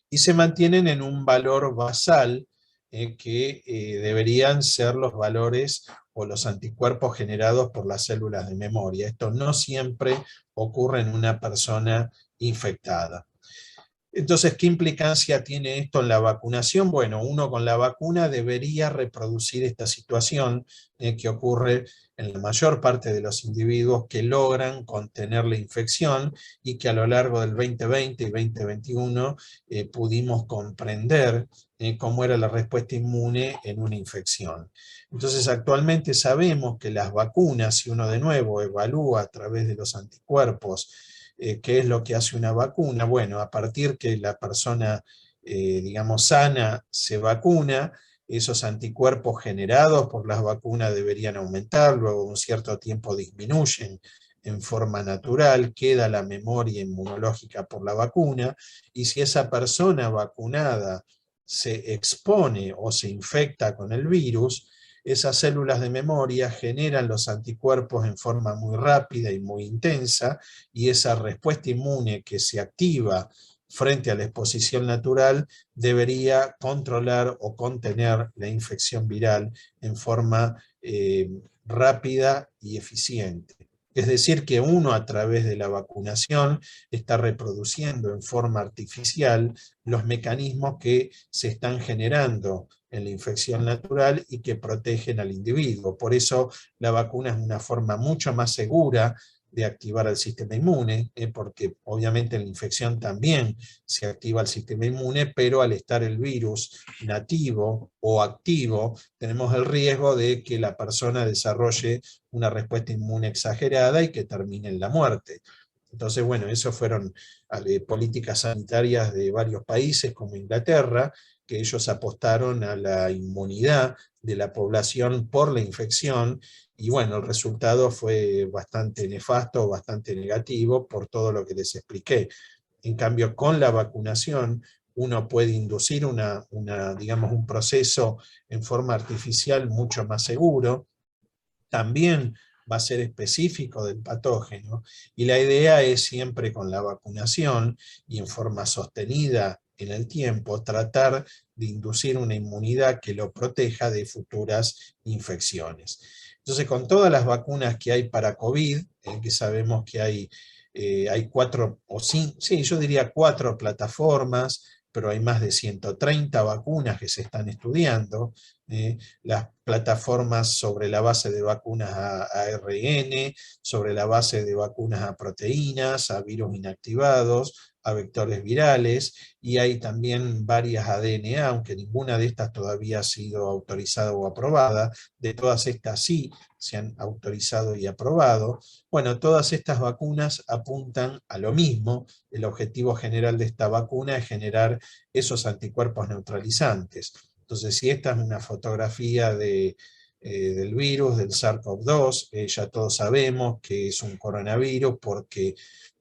S1: y se mantienen en un valor basal que deberían ser los valores o los anticuerpos generados por las células de memoria. Esto no siempre ocurre en una persona infectada. Entonces, ¿qué implicancia tiene esto en la vacunación? Bueno, uno con la vacuna debería reproducir esta situación que ocurre en la mayor parte de los individuos que logran contener la infección, y que a lo largo del 2020 y 2021 pudimos comprender cómo era la respuesta inmune en una infección. Entonces, actualmente sabemos que las vacunas, si uno de nuevo evalúa a través de los anticuerpos, ¿qué es lo que hace una vacuna? Bueno, a partir que la persona, digamos, sana se vacuna, esos anticuerpos generados por las vacunas deberían aumentar, luego de un cierto tiempo disminuyen en forma natural, queda la memoria inmunológica por la vacuna, y si esa persona vacunada se expone o se infecta con el virus, esas células de memoria generan los anticuerpos en forma muy rápida y muy intensa, y esa respuesta inmune que se activa frente a la exposición natural debería controlar o contener la infección viral en forma rápida y eficiente. Es decir, que uno a través de la vacunación está reproduciendo en forma artificial los mecanismos que se están generando en la infección natural y que protegen al individuo. Por eso la vacuna es una forma mucho más segura de activar el sistema inmune, porque obviamente en la infección también se activa el sistema inmune, pero al estar el virus nativo o activo, tenemos el riesgo de que la persona desarrolle una respuesta inmune exagerada y que termine en la muerte. Entonces, bueno, eso fueron políticas sanitarias de varios países como Inglaterra, que ellos apostaron a la inmunidad de la población por la infección, y bueno, el resultado fue bastante nefasto, bastante negativo por todo lo que les expliqué. En cambio, con la vacunación uno puede inducir digamos, un proceso en forma artificial mucho más seguro. También va a ser específico del patógeno, y la idea es siempre con la vacunación y en forma sostenida en el tiempo tratar de inducir una inmunidad que lo proteja de futuras infecciones. Entonces, con todas las vacunas que hay para COVID, que sabemos que hay 4 o 5, sí, yo diría 4 plataformas, pero hay más de 130 vacunas que se están estudiando. las plataformas sobre la base de vacunas a ARN, sobre la base de vacunas a proteínas, a virus inactivados, a vectores virales, y hay también varias ADNA, aunque ninguna de estas todavía ha sido autorizada o aprobada. De todas estas sí se han autorizado y aprobado. Bueno, todas estas vacunas apuntan a lo mismo. El objetivo general de esta vacuna es generar esos anticuerpos neutralizantes. Entonces, si esta es una fotografía del virus, del SARS-CoV-2, ya todos sabemos que es un coronavirus porque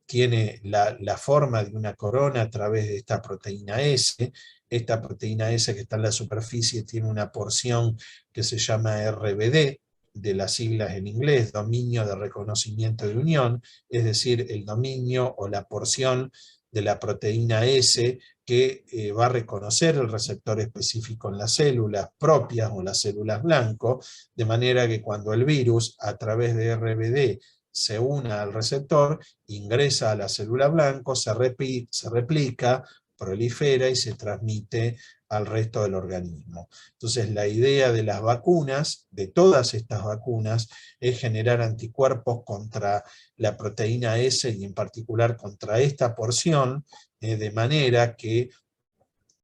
S1: tiene la forma de una corona a través de esta proteína S. Esta proteína S que está en la superficie tiene una porción que se llama RBD, de las siglas en inglés, dominio de reconocimiento de unión, es decir, el dominio o la porción de la proteína S que va a reconocer el receptor específico en las células propias o las células blanco, de manera que cuando el virus a través de RBD se una al receptor, ingresa a la célula blanco, se replica, prolifera y se transmite al resto del organismo. Entonces la idea de las vacunas, de todas estas vacunas, es generar anticuerpos contra la proteína S y en particular contra esta porción, de manera que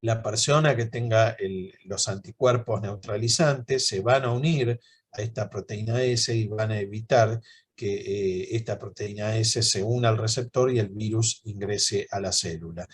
S1: la persona que tenga los anticuerpos neutralizantes se van a unir a esta proteína S y van a evitar que esta proteína S se una al receptor y el virus ingrese a la célula.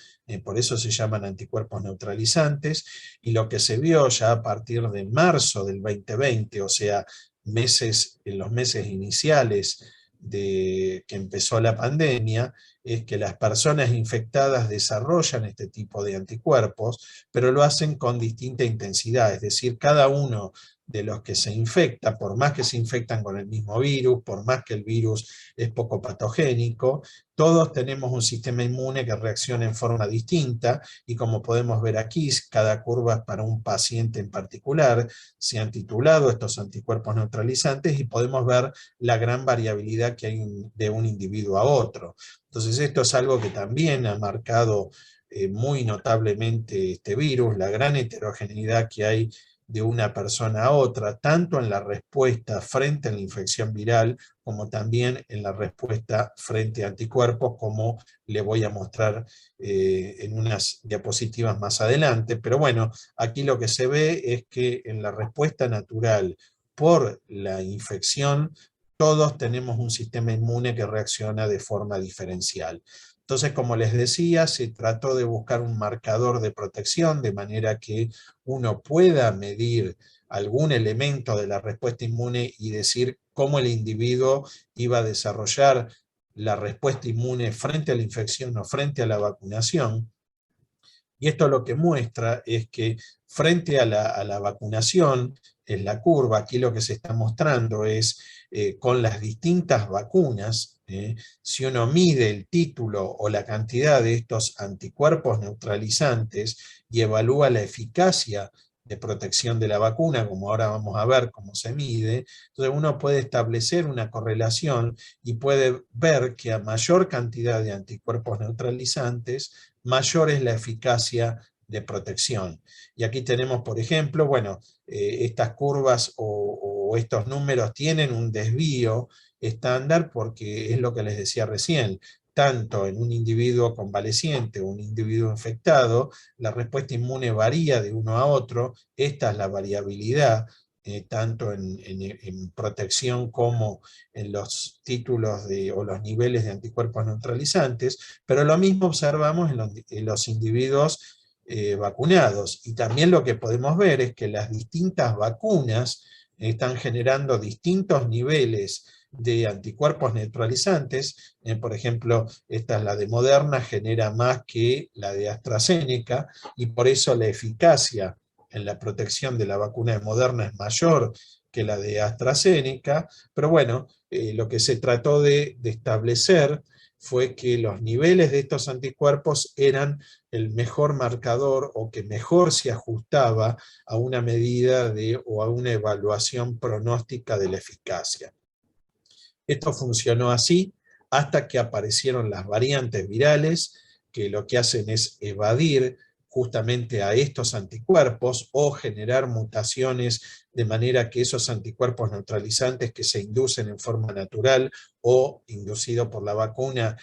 S1: Por eso se llaman anticuerpos neutralizantes, y lo que se vio ya a partir de marzo del 2020, o sea, en los meses iniciales de que empezó la pandemia, es que las personas infectadas desarrollan este tipo de anticuerpos, pero lo hacen con distinta intensidad, es decir, cada uno de los que se infecta, por más que se infectan con el mismo virus, por más que el virus es poco patogénico, todos tenemos un sistema inmune que reacciona en forma distinta, y como podemos ver aquí, cada curva es para un paciente en particular. Se han titulado estos anticuerpos neutralizantes y podemos ver la gran variabilidad que hay de un individuo a otro. Entonces esto es algo que también ha marcado muy notablemente este virus, la gran heterogeneidad que hay de una persona a otra, tanto en la respuesta frente a la infección viral, como también en la respuesta frente a anticuerpos, como le voy a mostrar en unas diapositivas más adelante. Pero bueno, aquí lo que se ve es que en la respuesta natural por la infección, todos tenemos un sistema inmune que reacciona de forma diferencial. Entonces, como les decía, se trató de buscar un marcador de protección, de manera que uno pueda medir algún elemento de la respuesta inmune y decir cómo el individuo iba a desarrollar la respuesta inmune frente a la infección o frente a la vacunación. Y esto lo que muestra es que frente a la vacunación, en la curva, aquí lo que se está mostrando es con las distintas vacunas, si uno mide el título o la cantidad de estos anticuerpos neutralizantes y evalúa la eficacia de protección de la vacuna, como ahora vamos a ver cómo se mide, entonces uno puede establecer una correlación y puede ver que a mayor cantidad de anticuerpos neutralizantes, mayor es la eficacia de protección. Y aquí tenemos, por ejemplo, bueno, estas curvas o estos números tienen un desvío estándar porque es lo que les decía recién, tanto en un individuo convaleciente o un individuo infectado, la respuesta inmune varía de uno a otro. Esta es la variabilidad, tanto en protección como en los títulos o los niveles de anticuerpos neutralizantes, pero lo mismo observamos en los individuos vacunados. Y también lo que podemos ver es que las distintas vacunas están generando distintos niveles de anticuerpos neutralizantes. Por ejemplo, esta es la de Moderna, genera más que la de AstraZeneca, y por eso la eficacia en la protección de la vacuna de Moderna es mayor que la de AstraZeneca. Pero bueno, lo que se trató de establecer fue que los niveles de estos anticuerpos eran el mejor marcador, o que mejor se ajustaba a una medida o a una evaluación pronóstica de la eficacia. Esto funcionó así hasta que aparecieron las variantes virales, que lo que hacen es evadir justamente a estos anticuerpos o generar mutaciones de manera que esos anticuerpos neutralizantes que se inducen en forma natural o inducido por la vacuna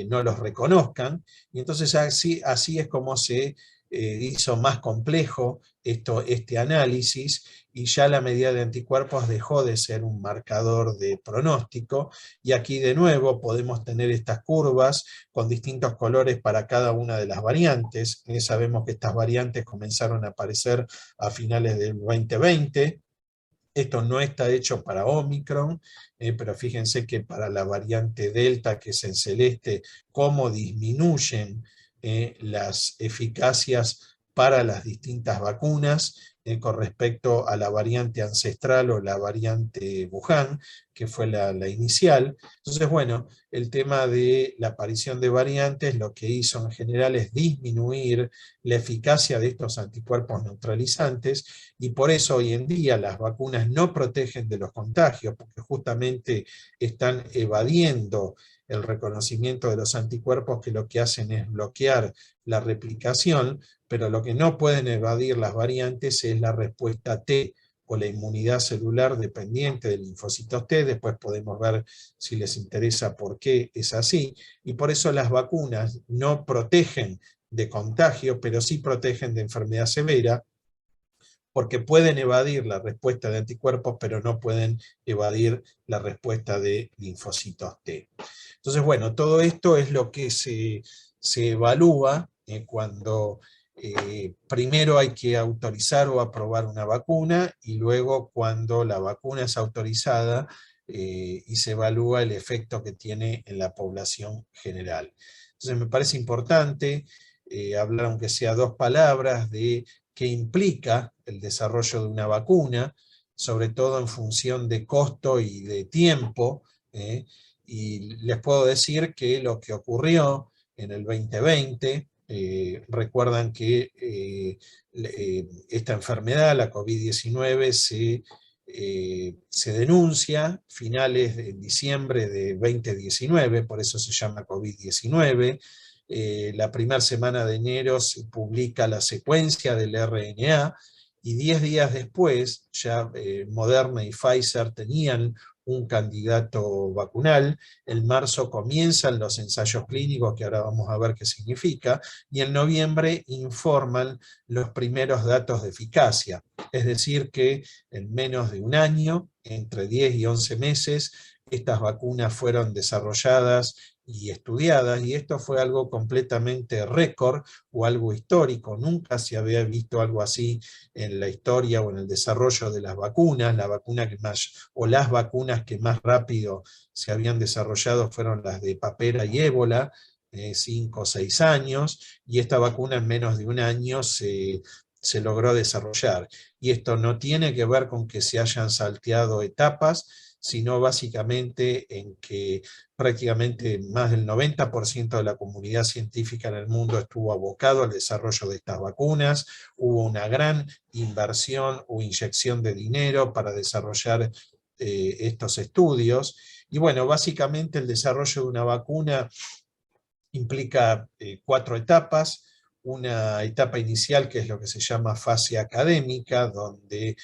S1: no los reconozcan. Y entonces así es como se hizo más complejo este análisis, y ya la medida de anticuerpos dejó de ser un marcador de pronóstico, y aquí de nuevo podemos tener estas curvas con distintos colores para cada una de las variantes. Sabemos que estas variantes comenzaron a aparecer a finales del 2020. Esto no está hecho para Omicron, pero fíjense que para la variante Delta, que es en celeste, cómo disminuyen las eficacias para las distintas vacunas con respecto a la variante ancestral o la variante Wuhan, que fue la inicial. Entonces, bueno, el tema de la aparición de variantes lo que hizo en general es disminuir la eficacia de estos anticuerpos neutralizantes, y por eso hoy en día las vacunas no protegen de los contagios, porque justamente están evadiendo el reconocimiento de los anticuerpos, que lo que hacen es bloquear la replicación, pero lo que no pueden evadir las variantes es la respuesta T o la inmunidad celular dependiente de linfocitos T. Después podemos ver, si les interesa, por qué es así, y por eso las vacunas no protegen de contagio, pero sí protegen de enfermedad severa, porque pueden evadir la respuesta de anticuerpos, pero no pueden evadir la respuesta de linfocitos T. Entonces, bueno, todo esto es lo que se evalúa cuando primero hay que autorizar o aprobar una vacuna, y luego cuando la vacuna es autorizada y se evalúa el efecto que tiene en la población general. Entonces me parece importante hablar, aunque sea dos palabras, de qué implica el desarrollo de una vacuna, sobre todo en función de costo y de tiempo, y les puedo decir que lo que ocurrió en el 2020, recuerdan que esta enfermedad, la COVID-19, se denuncia finales de diciembre de 2019, por eso se llama COVID-19. La primera semana de enero se publica la secuencia del RNA, y 10 días después ya Moderna y Pfizer tenían un candidato vacunal. En marzo comienzan los ensayos clínicos, que ahora vamos a ver qué significa, y en noviembre informan los primeros datos de eficacia. Es decir que en menos de un año, entre 10 y 11 meses, estas vacunas fueron desarrolladas y estudiadas, y esto fue algo completamente récord o algo histórico. Nunca se había visto algo así en la historia o en el desarrollo de las vacunas. La vacuna que más, o las vacunas que más rápido se habían desarrollado fueron las de papera y ébola, 5 o 6 años, y esta vacuna en menos de un año se logró desarrollar. Y esto no tiene que ver con que se hayan salteado etapas, sino básicamente en que prácticamente más del 90% de la comunidad científica en el mundo estuvo abocado al desarrollo de estas vacunas. Hubo una gran inversión o inyección de dinero para desarrollar estos estudios. Y bueno, básicamente el desarrollo de una vacuna implica 4 etapas. Una etapa inicial, que es lo que se llama fase académica, donde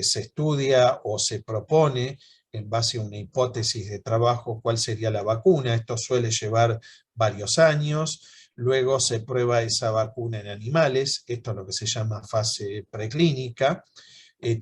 S1: se estudia o se propone en base a una hipótesis de trabajo cuál sería la vacuna. Esto suele llevar varios años. Luego se prueba esa vacuna en animales. Esto es lo que se llama fase preclínica.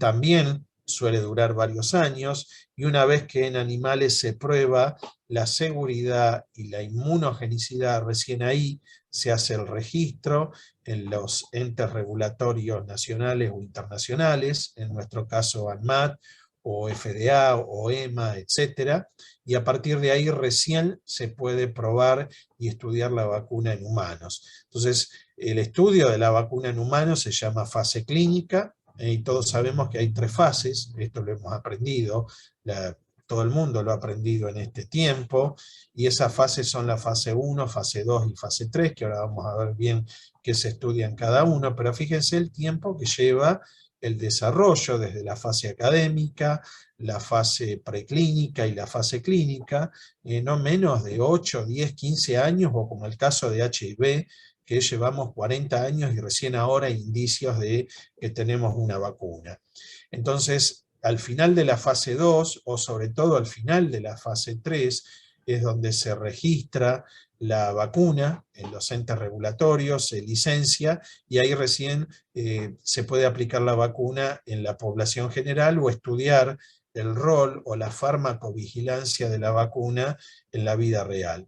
S1: También suele durar varios años, y una vez que en animales se prueba la seguridad y la inmunogenicidad, recién ahí se hace el registro en los entes regulatorios nacionales o internacionales, en nuestro caso ANMAT, o FDA, o EMA, etc. Y a partir de ahí recién se puede probar y estudiar la vacuna en humanos. Entonces, el estudio de la vacuna en humanos se llama fase clínica, y todos sabemos que hay 3 fases. Esto lo hemos aprendido, todo el mundo lo ha aprendido en este tiempo, y esas fases son la fase 1, fase 2 y fase 3, que ahora vamos a ver bien qué se estudia en cada uno, pero fíjense el tiempo que lleva el desarrollo desde la fase académica, la fase preclínica y la fase clínica, no menos de 8, 10, 15 años, o como el caso de HIV, que llevamos 40 años y recién ahora hay indicios de que tenemos una vacuna. Entonces, al final de la fase 2, o sobre todo al final de la fase 3, es donde se registra la vacuna en los entes regulatorios, se licencia, y ahí recién se puede aplicar la vacuna en la población general o estudiar el rol o la farmacovigilancia de la vacuna en la vida real.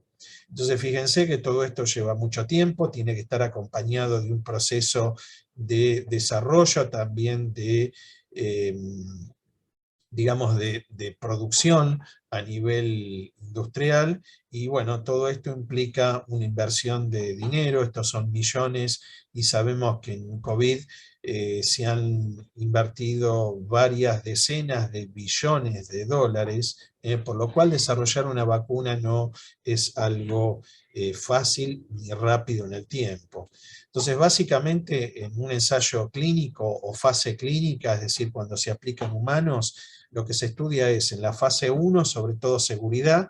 S1: Entonces fíjense que todo esto lleva mucho tiempo, tiene que estar acompañado de un proceso de desarrollo, también de digamos, de producción a nivel industrial, y bueno, todo esto implica una inversión de dinero, estos son millones, y sabemos que en COVID se han invertido varias decenas de billones de dólares, por lo cual desarrollar una vacuna no es algo fácil ni rápido en el tiempo. Entonces, básicamente, en un ensayo clínico o fase clínica, es decir, cuando se aplica en humanos, lo que se estudia es en la fase 1, sobre todo seguridad,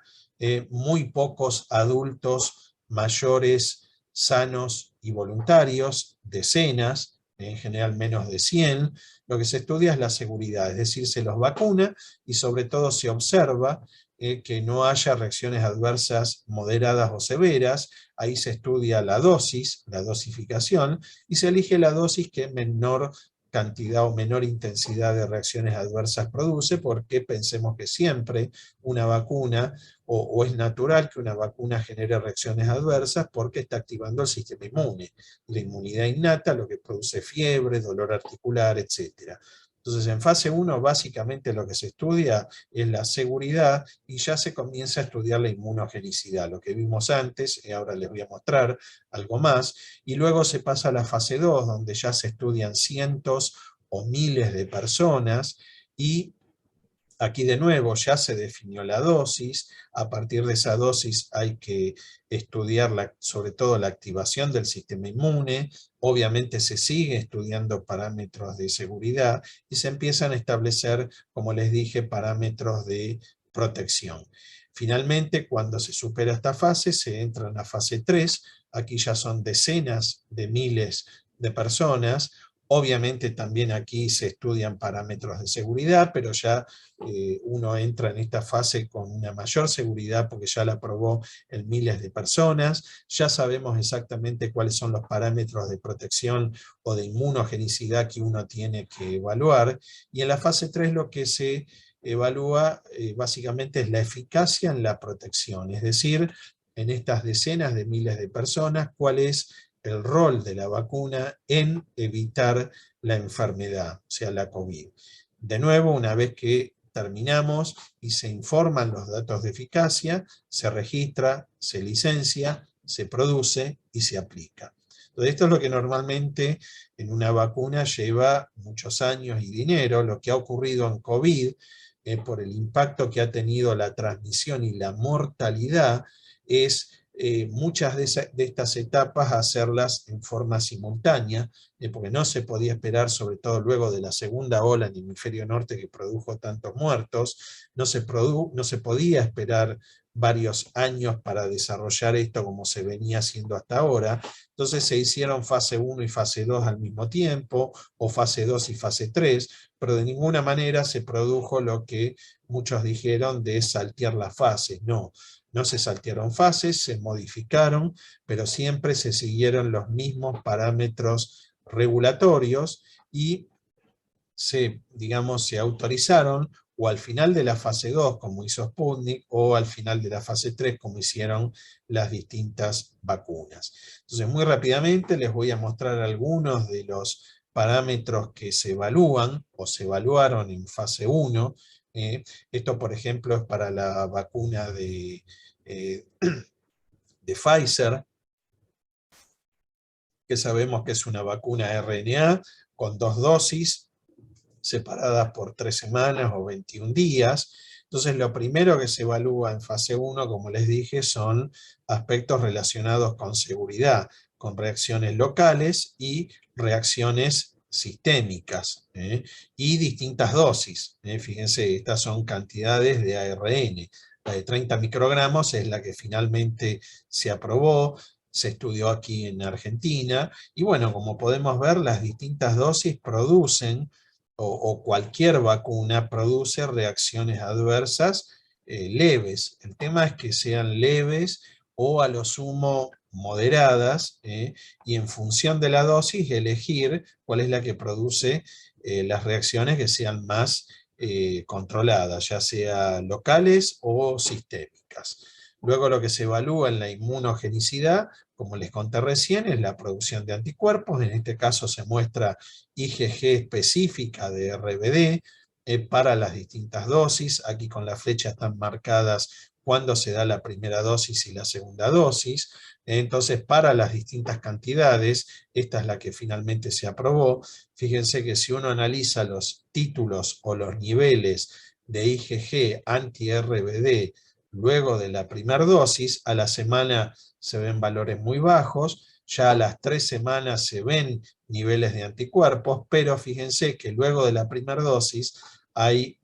S1: muy pocos adultos mayores, sanos y voluntarios, decenas, en general menos de 100, lo que se estudia es la seguridad, es decir, se los vacuna y sobre todo se observa que no haya reacciones adversas moderadas o severas. Ahí se estudia la dosis, la dosificación, y se elige la dosis que menor cantidad o menor intensidad de reacciones adversas produce, porque pensemos que siempre una vacuna, o es natural que una vacuna genere reacciones adversas porque está activando el sistema inmune, la inmunidad innata, lo que produce fiebre, dolor articular, etc. Entonces, en fase 1, básicamente lo que se estudia es la seguridad, y ya se comienza a estudiar la inmunogenicidad, lo que vimos antes, y ahora les voy a mostrar algo más, y luego se pasa a la fase 2, donde ya se estudian cientos o miles de personas, y aquí de nuevo ya se definió la dosis. A partir de esa dosis hay que estudiar sobre todo la activación del sistema inmune. Obviamente se sigue estudiando parámetros de seguridad y se empiezan a establecer, como les dije, parámetros de protección. Finalmente, cuando se supera esta fase, se entra en la fase 3. Aquí ya son decenas de miles de personas. Obviamente también aquí se estudian parámetros de seguridad, pero ya uno entra en esta fase con una mayor seguridad porque ya la probó en miles de personas, ya sabemos exactamente cuáles son los parámetros de protección o de inmunogenicidad que uno tiene que evaluar, y en la fase 3 lo que se evalúa básicamente es la eficacia en la protección, es decir, en estas decenas de miles de personas, cuál es el rol de la vacuna en evitar la enfermedad, o sea, la COVID. De nuevo, una vez que terminamos y se informan los datos de eficacia, se registra, se licencia, se produce y se aplica. Entonces, esto es lo que normalmente en una vacuna lleva muchos años y dinero. Lo que ha ocurrido en COVID, por el impacto que ha tenido la transmisión y la mortalidad, es muchas de estas etapas hacerlas en forma simultánea, porque no se podía esperar, sobre todo luego de la segunda ola en el hemisferio norte que produjo tantos muertos, no se podía esperar varios años para desarrollar esto como se venía haciendo hasta ahora. Entonces se hicieron fase 1 y fase 2 al mismo tiempo, o fase 2 y fase 3, pero de ninguna manera se produjo lo que muchos dijeron de saltear las fases. No, no se saltearon fases, se modificaron, pero siempre se siguieron los mismos parámetros regulatorios y se autorizaron o al final de la fase 2, como hizo Sputnik, o al final de la fase 3, como hicieron las distintas vacunas. Entonces, muy rápidamente les voy a mostrar algunos de los parámetros que se evalúan o se evaluaron en fase 1. Esto, por ejemplo, es para la vacuna de Pfizer, que sabemos que es una vacuna RNA con 2 dosis, separadas por 3 semanas o 21 días. Entonces, lo primero que se evalúa en fase 1, como les dije, son aspectos relacionados con seguridad, con reacciones locales y reacciones sistémicas, y distintas dosis. Fíjense, estas son cantidades de ARN. La de 30 microgramos es la que finalmente se aprobó. se estudió aquí en Argentina, y bueno, como podemos ver, las distintas dosis producen, o cualquier vacuna produce reacciones adversas leves. El tema es que sean leves o a lo sumo moderadas, y en función de la dosis elegir cuál es la que produce las reacciones que sean más controladas, ya sea locales o sistémicas. Luego lo que se evalúa en la inmunogenicidad, como les conté recién, es la producción de anticuerpos. En este caso se muestra IgG específica de RBD para las distintas dosis. Aquí con la flecha están marcadas cuándo se da la primera dosis y la segunda dosis. Entonces, para las distintas cantidades, esta es la que finalmente se aprobó. Fíjense que si uno analiza los títulos o los niveles de IgG anti-RBD luego de la primera dosis, a la semana se ven valores muy bajos, ya a las 3 semanas se ven niveles de anticuerpos, pero fíjense que luego de la primera dosis hay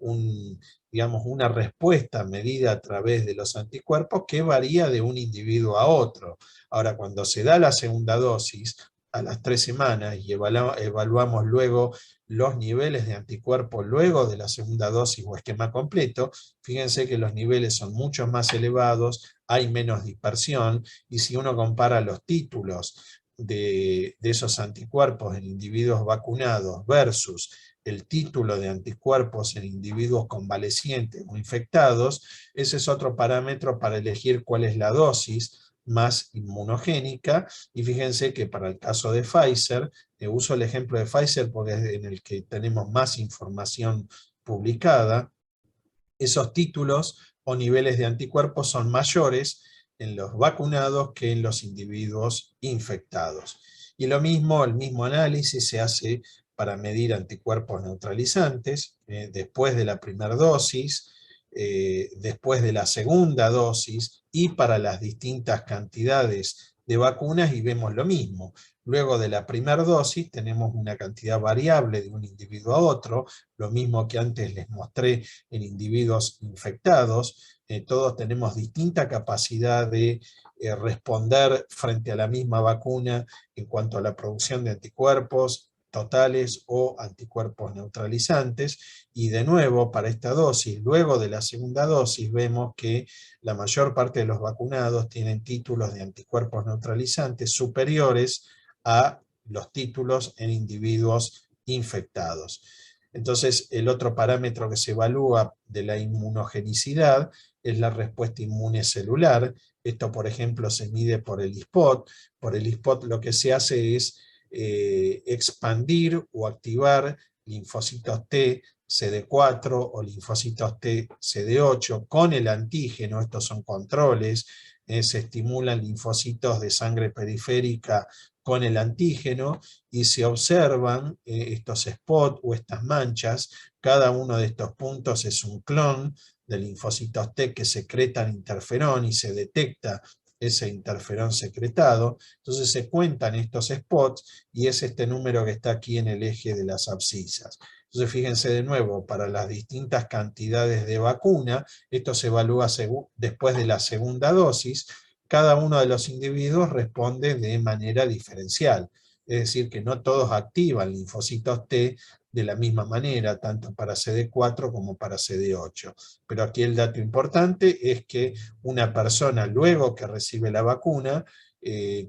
S1: digamos, una respuesta medida a través de los anticuerpos que varía de un individuo a otro. Ahora, cuando se da la segunda dosis, a las 3 semanas, y evaluamos luego los niveles de anticuerpos luego de la segunda dosis o esquema completo, fíjense que los niveles son mucho más elevados, hay menos dispersión, y si uno compara los títulos de esos anticuerpos en individuos vacunados versus el título de anticuerpos en individuos convalecientes o infectados, ese es otro parámetro para elegir cuál es la dosis más inmunogénica. Y fíjense que para el caso de Pfizer, uso el ejemplo de Pfizer porque es en el que tenemos más información publicada, esos títulos o niveles de anticuerpos son mayores en los vacunados que en los individuos infectados. Y lo mismo, el mismo análisis se hace para medir anticuerpos neutralizantes, después de la primera dosis, después de la segunda dosis, y para las distintas cantidades de vacunas, y vemos lo mismo. Luego de la primera dosis tenemos una cantidad variable de un individuo a otro, lo mismo que antes les mostré en individuos infectados. Todos tenemos distinta capacidad de responder frente a la misma vacuna en cuanto a la producción de anticuerpos totales o anticuerpos neutralizantes, y de nuevo para esta dosis, luego de la segunda dosis, vemos que la mayor parte de los vacunados tienen títulos de anticuerpos neutralizantes superiores a los títulos en individuos infectados. Entonces, el otro parámetro que se evalúa de la inmunogenicidad es la respuesta inmune celular. Esto, por ejemplo, se mide por el ISPOT. Por el ISPOT lo que se hace es expandir o activar linfocitos T CD4 o linfocitos T CD8 con el antígeno. Estos son controles. Se estimulan linfocitos de sangre periférica con el antígeno, y se observan estos spots o estas manchas. Cada uno de estos puntos es un clon de linfocitos T que secretan interferón, y se detecta ese interferón secretado. Entonces se cuentan estos spots, y es este número que está aquí en el eje de las abscisas. Entonces fíjense de nuevo, para las distintas cantidades de vacuna, esto se evalúa después de la segunda dosis. Cada uno de los individuos responde de manera diferencial. Es decir, que no todos activan linfocitos T de la misma manera, tanto para CD4 como para CD8. Pero aquí el dato importante es que una persona luego que recibe la vacuna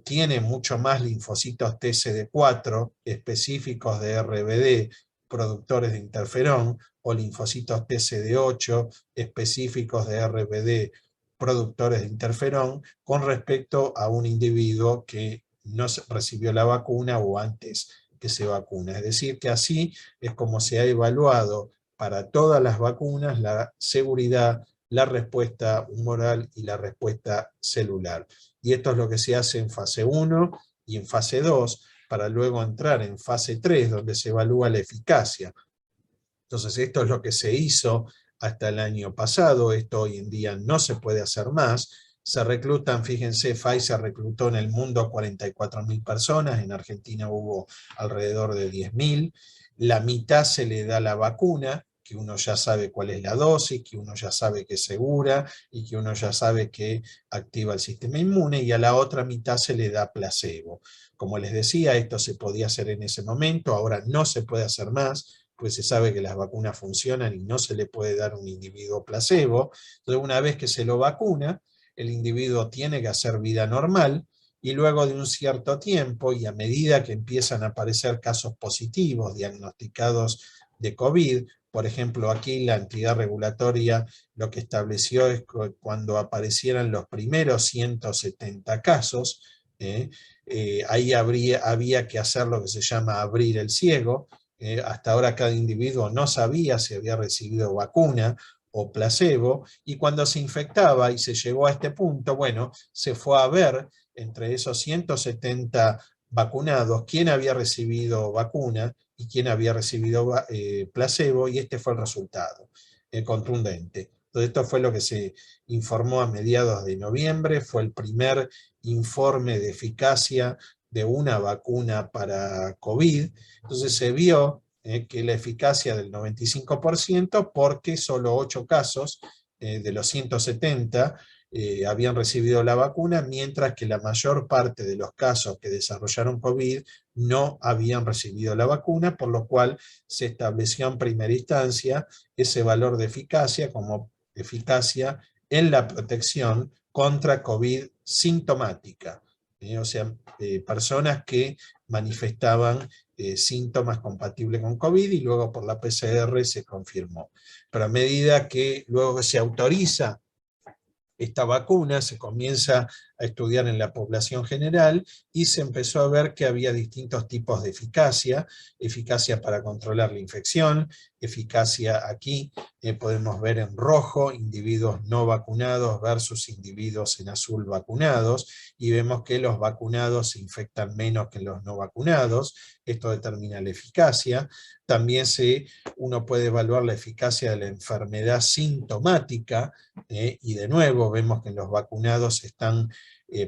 S1: tiene mucho más linfocitos T CD4 específicos de RBD, productores de interferón, o linfocitos T CD8 específicos de RBD, productores de interferón, con respecto a un individuo que no recibió la vacuna o antes que se vacuna. Es decir, que así es como se ha evaluado para todas las vacunas la seguridad, la respuesta humoral y la respuesta celular. Y esto es lo que se hace en fase 1 y en fase 2, para luego entrar en fase 3, donde se evalúa la eficacia. Entonces, esto es lo que se hizo hasta el año pasado. Esto hoy en día no se puede hacer más. Se reclutan, fíjense, Pfizer reclutó en el mundo 44.000 personas, en Argentina hubo alrededor de 10.000. La mitad se le da la vacuna, que uno ya sabe cuál es la dosis, que uno ya sabe que es segura y que uno ya sabe que activa el sistema inmune, y a la otra mitad se le da placebo. Como les decía, esto se podía hacer en ese momento, ahora no se puede hacer más, pues se sabe que las vacunas funcionan y no se le puede dar a un individuo placebo. Entonces, una vez que se lo vacuna, el individuo tiene que hacer vida normal, y luego de un cierto tiempo, y a medida que empiezan a aparecer casos positivos diagnosticados de COVID, por ejemplo, aquí la entidad regulatoria lo que estableció es que cuando aparecieran los primeros 170 casos, ahí había que hacer lo que se llama abrir el ciego. Hasta ahora cada individuo no sabía si había recibido vacuna o placebo, y cuando se infectaba y se llegó a este punto, bueno, se fue a ver entre esos 170 vacunados quién había recibido vacuna y quién había recibido placebo, y este fue el resultado contundente. Entonces, esto fue lo que se informó a mediados de noviembre, fue el primer informe de eficacia de una vacuna para COVID. Entonces se vio que la eficacia del 95%, porque solo 8 casos de los 170 habían recibido la vacuna, mientras que la mayor parte de los casos que desarrollaron COVID no habían recibido la vacuna, por lo cual se estableció en primera instancia ese valor de eficacia como eficacia en la protección contra COVID sintomática. O sea, personas que manifestaban síntomas compatibles con COVID, y luego por la PCR se confirmó. Pero a medida que luego se autoriza esta vacuna, se comienza a estudiar en la población general, y se empezó a ver que había distintos tipos de eficacia: eficacia para controlar la infección, eficacia aquí, podemos ver en rojo, individuos no vacunados versus individuos en azul vacunados, y vemos que los vacunados se infectan menos que los no vacunados. Esto determina la eficacia. También uno puede evaluar la eficacia de la enfermedad sintomática, y de nuevo vemos que los vacunados están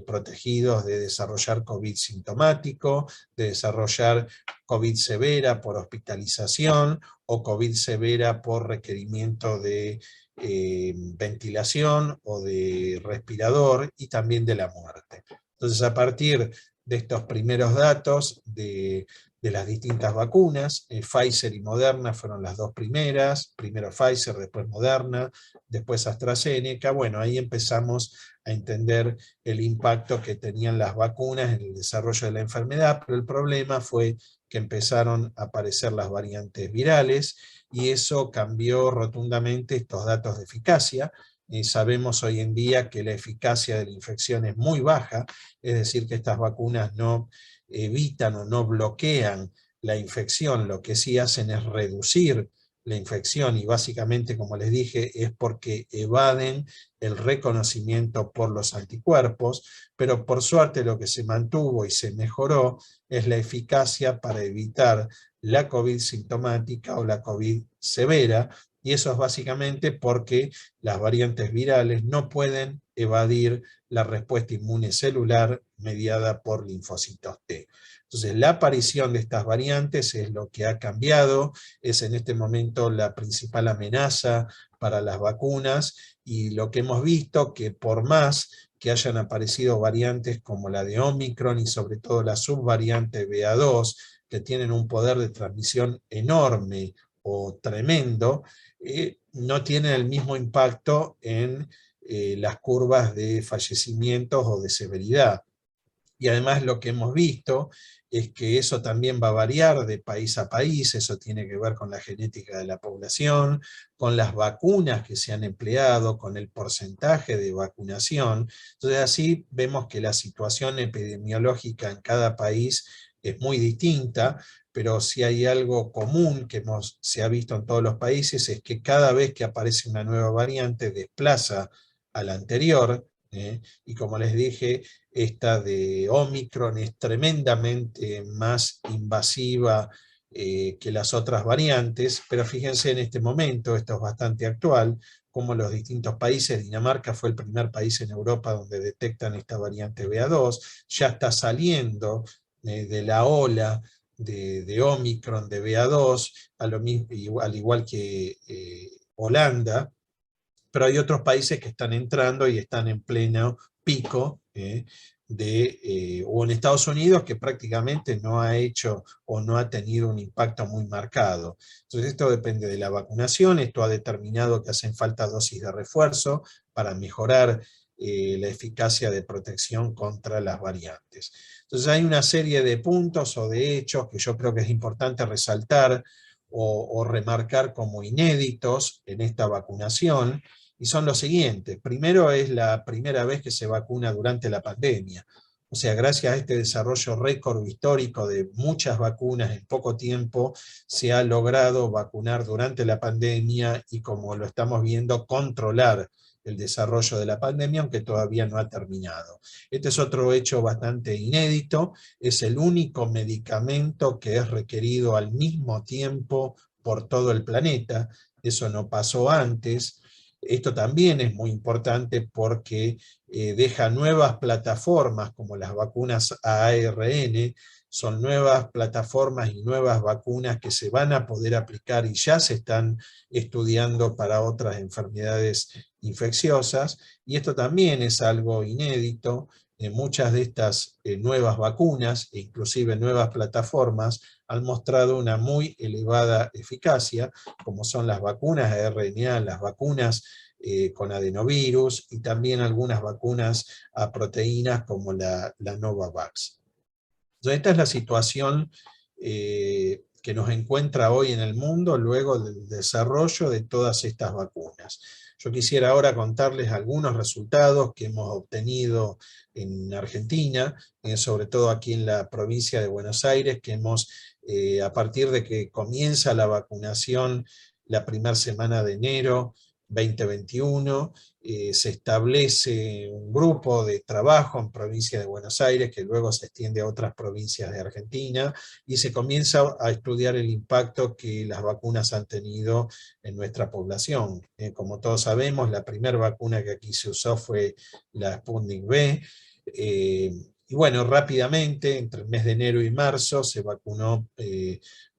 S1: protegidos de desarrollar COVID sintomático, de desarrollar COVID severa por hospitalización, o COVID severa por requerimiento de ventilación o de respirador, y también de la muerte. Entonces, a partir de estos primeros datos de las distintas vacunas, Pfizer y Moderna fueron las dos primeras, primero Pfizer, después Moderna, después AstraZeneca. Bueno, ahí empezamos a entender el impacto que tenían las vacunas en el desarrollo de la enfermedad, pero el problema fue que empezaron a aparecer las variantes virales, y eso cambió rotundamente estos datos de eficacia. Sabemos hoy en día que la eficacia de la infección es muy baja, es decir, que estas vacunas no evitan o no bloquean la infección, lo que sí hacen es reducir la infección, y básicamente, como les dije, es porque evaden el reconocimiento por los anticuerpos, pero por suerte lo que se mantuvo y se mejoró es la eficacia para evitar la COVID sintomática o la COVID severa, y eso es básicamente porque las variantes virales no pueden evadir la respuesta inmune celular mediada por linfocitos T. Entonces, la aparición de estas variantes es lo que ha cambiado, es en este momento la principal amenaza para las vacunas, y lo que hemos visto, que por más que hayan aparecido variantes como la de Omicron y sobre todo la subvariante BA2, que tienen un poder de transmisión enorme o tremendo, no tienen el mismo impacto en las curvas de fallecimientos o de severidad. Y además lo que hemos visto es que eso también va a variar de país a país, eso tiene que ver con la genética de la población, con las vacunas que se han empleado, con el porcentaje de vacunación. Entonces así vemos que la situación epidemiológica en cada país es muy distinta, pero si hay algo común que se ha visto en todos los países, es que cada vez que aparece una nueva variante desplaza a la anterior, y como les dije, esta de Omicron es tremendamente más invasiva que las otras variantes, pero fíjense en este momento, esto es bastante actual, como los distintos países, Dinamarca fue el primer país en Europa donde detectan esta variante BA2, ya está saliendo de la ola de Omicron, de BA2, al igual que Holanda, pero hay otros países que están entrando y están en pleno pico, o en Estados Unidos, que prácticamente no ha hecho o no ha tenido un impacto muy marcado. Entonces esto depende de la vacunación, esto ha determinado que hacen falta dosis de refuerzo para mejorar la eficacia de protección contra las variantes. Entonces hay una serie de puntos o de hechos que yo creo que es importante resaltar o remarcar como inéditos en esta vacunación, y son los siguientes. Primero, es la primera vez que se vacuna durante la pandemia. O sea, gracias a este desarrollo récord histórico de muchas vacunas en poco tiempo, se ha logrado vacunar durante la pandemia y, como lo estamos viendo, controlar el desarrollo de la pandemia, aunque todavía no ha terminado. Este es otro hecho bastante inédito, es el único medicamento que es requerido al mismo tiempo por todo el planeta, eso no pasó antes. Esto también es muy importante porque deja nuevas plataformas como las vacunas a ARN, son nuevas plataformas y nuevas vacunas que se van a poder aplicar y ya se están estudiando para otras enfermedades infecciosas, y esto también es algo inédito. Muchas de estas nuevas vacunas, e inclusive nuevas plataformas, han mostrado una muy elevada eficacia, como son las vacunas a RNA, las vacunas con adenovirus, y también algunas vacunas a proteínas como la Novavax. Entonces, esta es la situación que nos encuentra hoy en el mundo luego del desarrollo de todas estas vacunas. Yo quisiera ahora contarles algunos resultados que hemos obtenido en Argentina, sobre todo aquí en la provincia de Buenos Aires, que hemos, a partir de que comienza la vacunación la primera semana de enero 2021, se establece un grupo de trabajo en provincia de Buenos Aires que luego se extiende a otras provincias de Argentina, y se comienza a estudiar el impacto que las vacunas han tenido en nuestra población. Como todos sabemos, la primera vacuna que aquí se usó fue la Sputnik V, y bueno, rápidamente, entre el mes de enero y marzo, se vacunó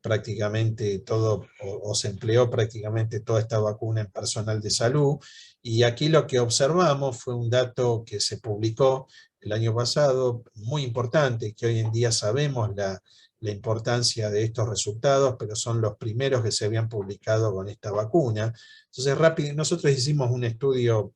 S1: prácticamente todo, o se empleó prácticamente toda esta vacuna en personal de salud, y aquí lo que observamos fue un dato que se publicó el año pasado, muy importante, que hoy en día sabemos la importancia de estos resultados, pero son los primeros que se habían publicado con esta vacuna. Entonces, nosotros hicimos un estudio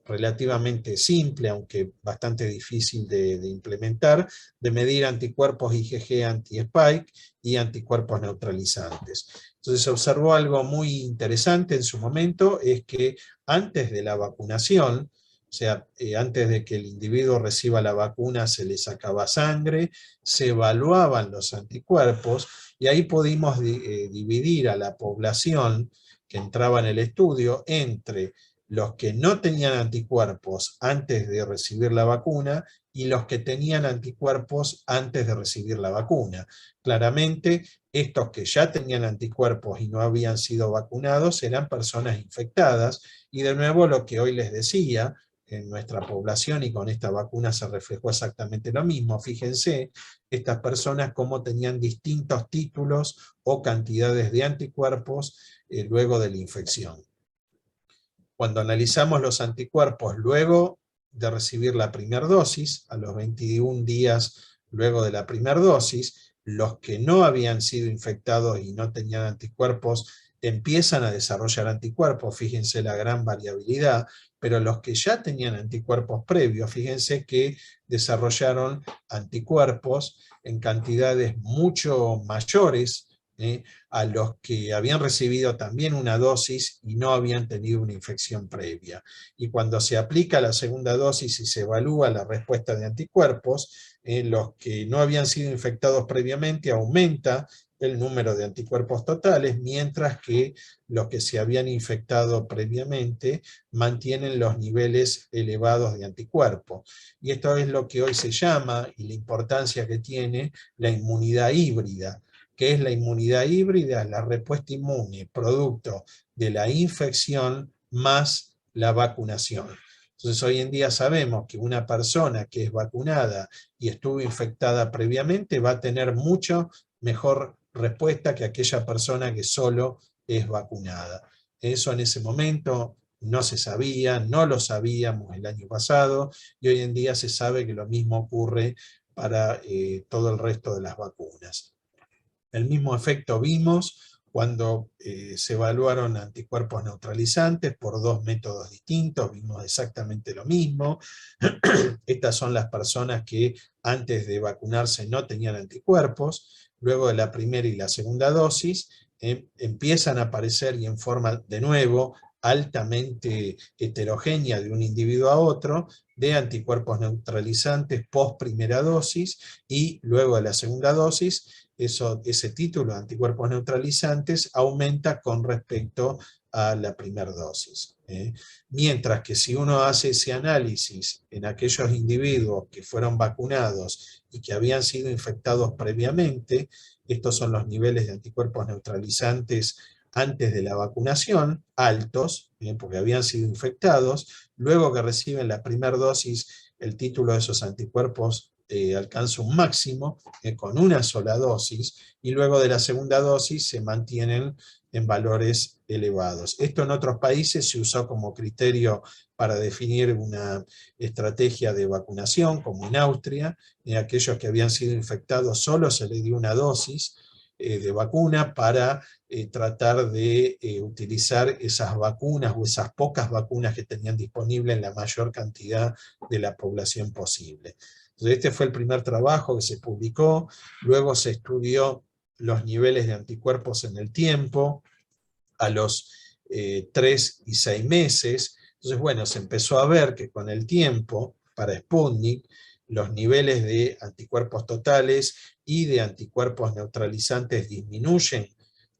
S1: relativamente simple, aunque bastante difícil de implementar, de medir anticuerpos IgG anti-spike y anticuerpos neutralizantes. Entonces se observó algo muy interesante en su momento, es que antes de la vacunación, o sea, antes de que el individuo reciba la vacuna, se le sacaba sangre, se evaluaban los anticuerpos, y ahí pudimos dividir a la población que entraba en el estudio entre los que no tenían anticuerpos antes de recibir la vacuna y los que tenían anticuerpos antes de recibir la vacuna. Claramente, estos que ya tenían anticuerpos y no habían sido vacunados eran personas infectadas, y de nuevo lo que hoy les decía, en nuestra población, y con esta vacuna se reflejó exactamente lo mismo. Fíjense, estas personas cómo tenían distintos títulos o cantidades de anticuerpos luego de la infección. Cuando analizamos los anticuerpos luego de recibir la primera dosis, a los 21 días luego de la primera dosis, los que no habían sido infectados y no tenían anticuerpos empiezan a desarrollar anticuerpos, fíjense la gran variabilidad, pero los que ya tenían anticuerpos previos, fíjense que desarrollaron anticuerpos en cantidades mucho mayores a los que habían recibido también una dosis y no habían tenido una infección previa. Y cuando se aplica la segunda dosis y se evalúa la respuesta de anticuerpos, los que no habían sido infectados previamente aumenta el número de anticuerpos totales, mientras que los que se habían infectado previamente mantienen los niveles elevados de anticuerpos. Y esto es lo que hoy se llama, y la importancia que tiene, la inmunidad híbrida. ¿Qué es la inmunidad híbrida? La respuesta inmune producto de la infección más la vacunación. Entonces hoy en día sabemos que una persona que es vacunada y estuvo infectada previamente va a tener mucho mejor respuesta que aquella persona que solo es vacunada. Eso en ese momento no se sabía, no lo sabíamos el año pasado, y hoy en día se sabe que lo mismo ocurre para todo el resto de las vacunas. El mismo efecto vimos cuando se evaluaron anticuerpos neutralizantes por dos métodos distintos, vimos exactamente lo mismo. Estas son las personas que antes de vacunarse no tenían anticuerpos, luego de la primera y la segunda dosis empiezan a aparecer, y en forma de nuevo altamente heterogénea de un individuo a otro, de anticuerpos neutralizantes post primera dosis, y luego de la segunda dosis ese título de anticuerpos neutralizantes aumenta con respecto a la primera dosis. Mientras que si uno hace ese análisis en aquellos individuos que fueron vacunados y que habían sido infectados previamente, estos son los niveles de anticuerpos neutralizantes antes de la vacunación, altos, porque habían sido infectados, luego que reciben la primera dosis, el título de esos anticuerpos alcanza un máximo con una sola dosis, y luego de la segunda dosis se mantienen en valores elevados. Esto en otros países se usó como criterio para definir una estrategia de vacunación, como en Austria. En aquellos que habían sido infectados solo se les dio una dosis de vacuna para tratar de utilizar esas vacunas o esas pocas vacunas que tenían disponibles en la mayor cantidad de la población posible. Entonces, este fue el primer trabajo que se publicó. Luego se estudió los niveles de anticuerpos en el tiempo, a los 3 y 6 meses. Entonces, bueno, se empezó a ver que con el tiempo, para Sputnik, los niveles de anticuerpos totales y de anticuerpos neutralizantes disminuyen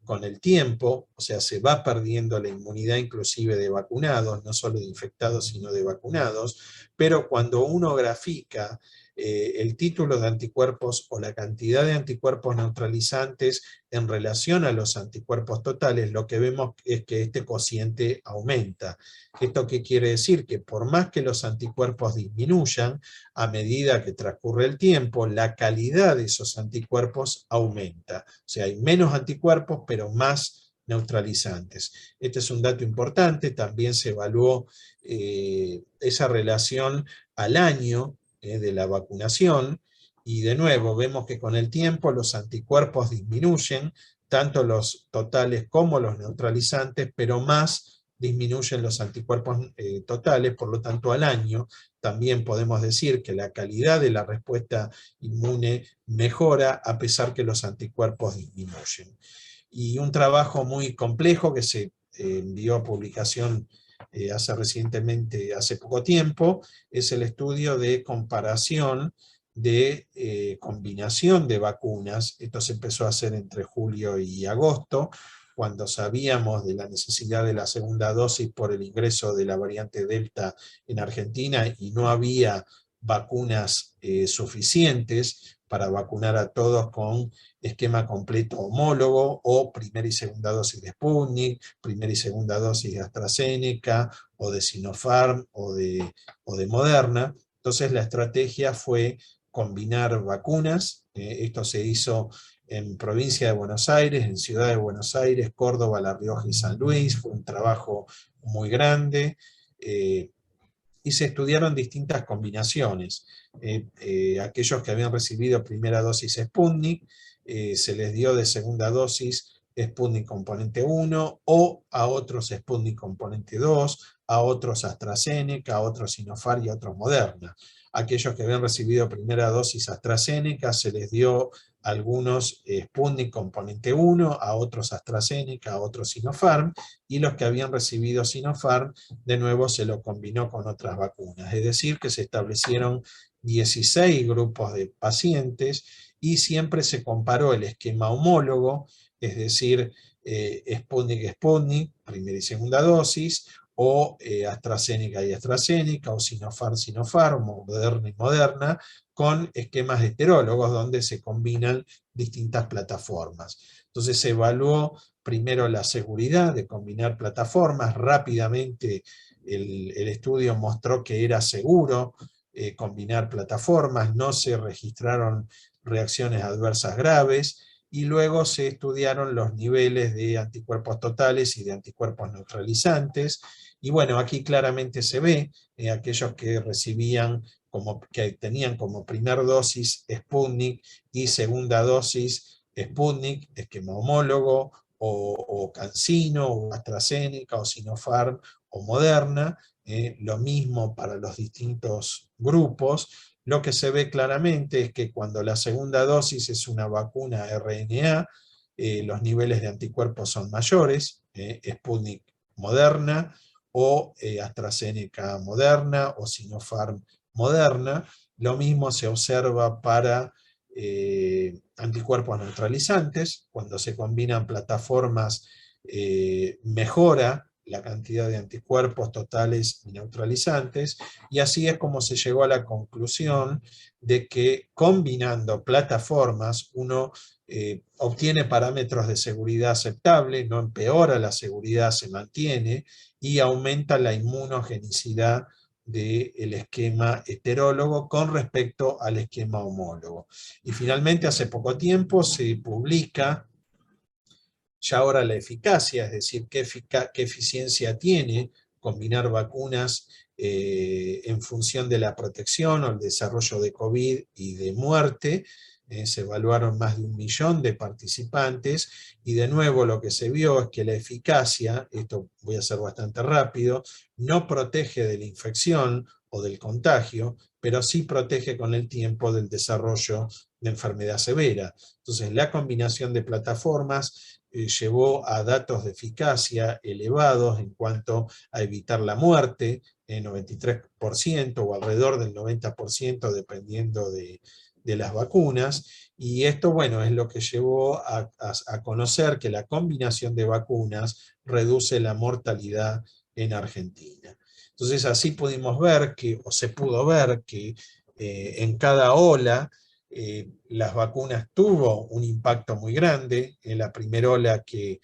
S1: con el tiempo, o sea, se va perdiendo la inmunidad inclusive de vacunados, no solo de infectados, sino de vacunados, pero cuando uno grafica el título de anticuerpos o la cantidad de anticuerpos neutralizantes en relación a los anticuerpos totales, lo que vemos es que este cociente aumenta. ¿Esto qué quiere decir? Que por más que los anticuerpos disminuyan, a medida que transcurre el tiempo, la calidad de esos anticuerpos aumenta. O sea, hay menos anticuerpos, pero más neutralizantes. Este es un dato importante. También se evaluó esa relación al año de la vacunación, y de nuevo vemos que con el tiempo los anticuerpos disminuyen, tanto los totales como los neutralizantes, pero más disminuyen los anticuerpos totales. Por lo tanto, al año también podemos decir que la calidad de la respuesta inmune mejora a pesar que los anticuerpos disminuyen. Y un trabajo muy complejo que se envió a publicación hace poco tiempo, es el estudio de comparación de combinación de vacunas. Esto se empezó a hacer entre julio y agosto, cuando sabíamos de la necesidad de la segunda dosis por el ingreso de la variante Delta en Argentina y no había vacunas suficientes para vacunar a todos con esquema completo homólogo, o primera y segunda dosis de Sputnik, primera y segunda dosis de AstraZeneca, o de Sinopharm, o de Moderna. Entonces la estrategia fue combinar vacunas. Esto se hizo en provincia de Buenos Aires, en ciudad de Buenos Aires, Córdoba, La Rioja y San Luis. Fue un trabajo muy grande. Y se estudiaron distintas combinaciones. Aquellos que habían recibido primera dosis Sputnik, se les dio de segunda dosis Sputnik componente 1, o a otros Sputnik componente 2, a otros AstraZeneca, a otros Sinopharm y a otros Moderna. Aquellos que habían recibido primera dosis AstraZeneca, se les dio algunos Sputnik componente 1, a otros AstraZeneca, a otros Sinopharm, y los que habían recibido Sinopharm, de nuevo se lo combinó con otras vacunas. Es decir, que se establecieron 16 grupos de pacientes, y siempre se comparó el esquema homólogo, es decir, Sputnik, primera y segunda dosis, o AstraZeneca y AstraZeneca, o Sinopharm, o Moderna y Moderna, con esquemas heterólogos donde se combinan distintas plataformas. Entonces se evaluó primero la seguridad de combinar plataformas. Rápidamente el estudio mostró que era seguro combinar plataformas, no se registraron reacciones adversas graves, y luego se estudiaron los niveles de anticuerpos totales y de anticuerpos neutralizantes, y bueno, aquí claramente se ve aquellos que recibían, que tenían como primer dosis Sputnik y segunda dosis Sputnik, esquema homólogo, o CanSino, o AstraZeneca, o Sinopharm, o Moderna, lo mismo para los distintos grupos. Lo que se ve claramente es que cuando la segunda dosis es una vacuna RNA, los niveles de anticuerpos son mayores, Sputnik Moderna, o AstraZeneca Moderna, o Sinopharm Moderna. Lo mismo se observa para anticuerpos neutralizantes. Cuando se combinan plataformas, mejora la cantidad de anticuerpos totales y neutralizantes, y así es como se llegó a la conclusión de que combinando plataformas uno obtiene parámetros de seguridad aceptables, no empeora la seguridad, se mantiene, y aumenta la inmunogenicidad del esquema heterólogo con respecto al esquema homólogo. Y finalmente, hace poco tiempo se publica ya ahora la eficacia, es decir, qué eficiencia tiene combinar vacunas en función de la protección o el desarrollo de COVID y de muerte. Se evaluaron más de 1 millón de participantes, y de nuevo lo que se vio es que la eficacia, esto voy a ser bastante rápido, no protege de la infección o del contagio, pero sí protege con el tiempo del desarrollo de enfermedad severa. Entonces, la combinación de plataformas llevó a datos de eficacia elevados en cuanto a evitar la muerte, en 93% o alrededor del 90%, dependiendo de las vacunas, y esto, bueno, es lo que llevó a conocer que la combinación de vacunas reduce la mortalidad en Argentina. Entonces, así pudimos ver que, o se pudo ver que en cada ola las vacunas tuvo un impacto muy grande. En la primera ola que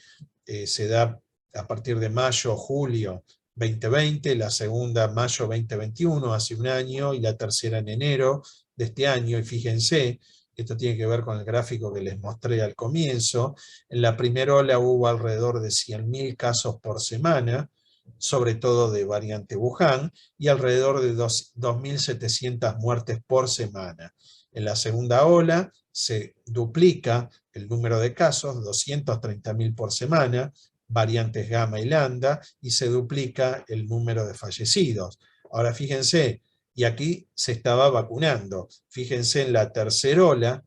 S1: se da a partir de mayo, julio 2020, la segunda mayo 2021, hace un año, y la tercera en enero de este año. Y fíjense, esto tiene que ver con el gráfico que les mostré al comienzo. En la primera ola hubo alrededor de 100.000 casos por semana, sobre todo de variante Wuhan, y alrededor de 2.700 muertes por semana. En la segunda ola se duplica el número de casos, 230.000 por semana, variantes gamma y lambda, y se duplica el número de fallecidos. Ahora fíjense, y aquí se estaba vacunando, fíjense en la tercera ola,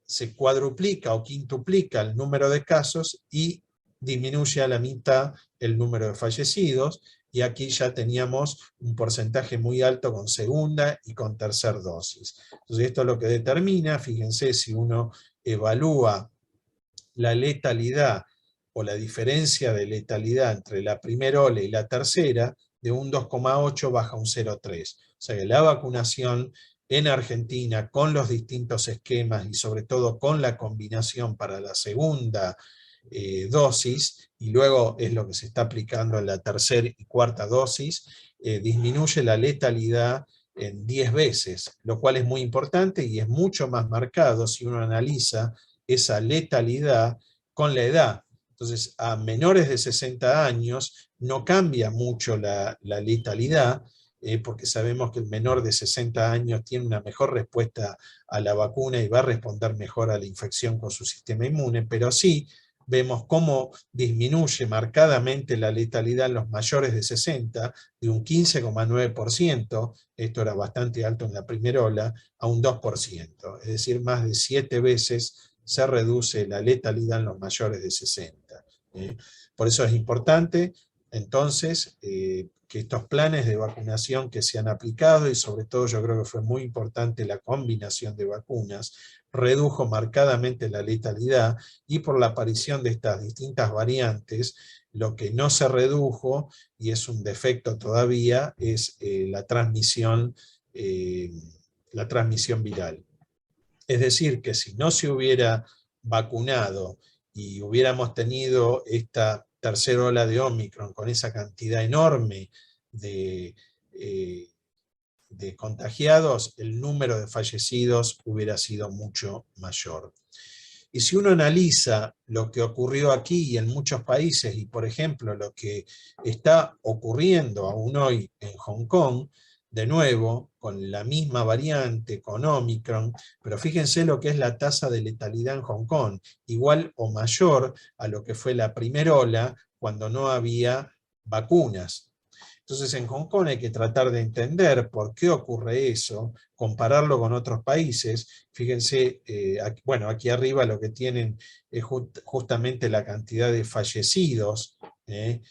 S1: se cuadruplica o quintuplica el número de casos y disminuye a la mitad el número de fallecidos, y aquí ya teníamos un porcentaje muy alto con segunda y con tercera dosis. Entonces esto es lo que determina, fíjense, si uno evalúa la letalidad o la diferencia de letalidad entre la primera ola y la tercera, de un 2,8 baja un 0,3. O sea que la vacunación en Argentina, con los distintos esquemas y sobre todo con la combinación para la segunda dosis, y luego es lo que se está aplicando en la tercera y cuarta dosis, disminuye la letalidad en 10 veces, lo cual es muy importante y es mucho más marcado si uno analiza esa letalidad con la edad. Entonces, a menores de 60 años no cambia mucho la letalidad, porque sabemos que el menor de 60 años tiene una mejor respuesta a la vacuna y va a responder mejor a la infección con su sistema inmune, pero sí vemos cómo disminuye marcadamente la letalidad en los mayores de 60, de un 15,9%, esto era bastante alto en la primera ola, a un 2%, es decir, más de 7 veces se reduce la letalidad en los mayores de 60. Por eso es importante, entonces, que estos planes de vacunación que se han aplicado, y sobre todo yo creo que fue muy importante la combinación de vacunas, redujo marcadamente la letalidad, y por la aparición de estas distintas variantes, lo que no se redujo, y es un defecto todavía, es la transmisión viral. Es decir, que si no se hubiera vacunado y hubiéramos tenido esta tercera ola de Omicron con esa cantidad enorme de, eh, de contagiados, el número de fallecidos hubiera sido mucho mayor. Y si uno analiza lo que ocurrió aquí y en muchos países, y por ejemplo lo que está ocurriendo aún hoy en Hong Kong, de nuevo, con la misma variante, con Omicron, pero fíjense lo que es la tasa de letalidad en Hong Kong, igual o mayor a lo que fue la primera ola cuando no había vacunas. Entonces en Hong Kong hay que tratar de entender por qué ocurre eso, compararlo con otros países. Fíjense, aquí, bueno, aquí arriba lo que tienen es justamente la cantidad de fallecidos en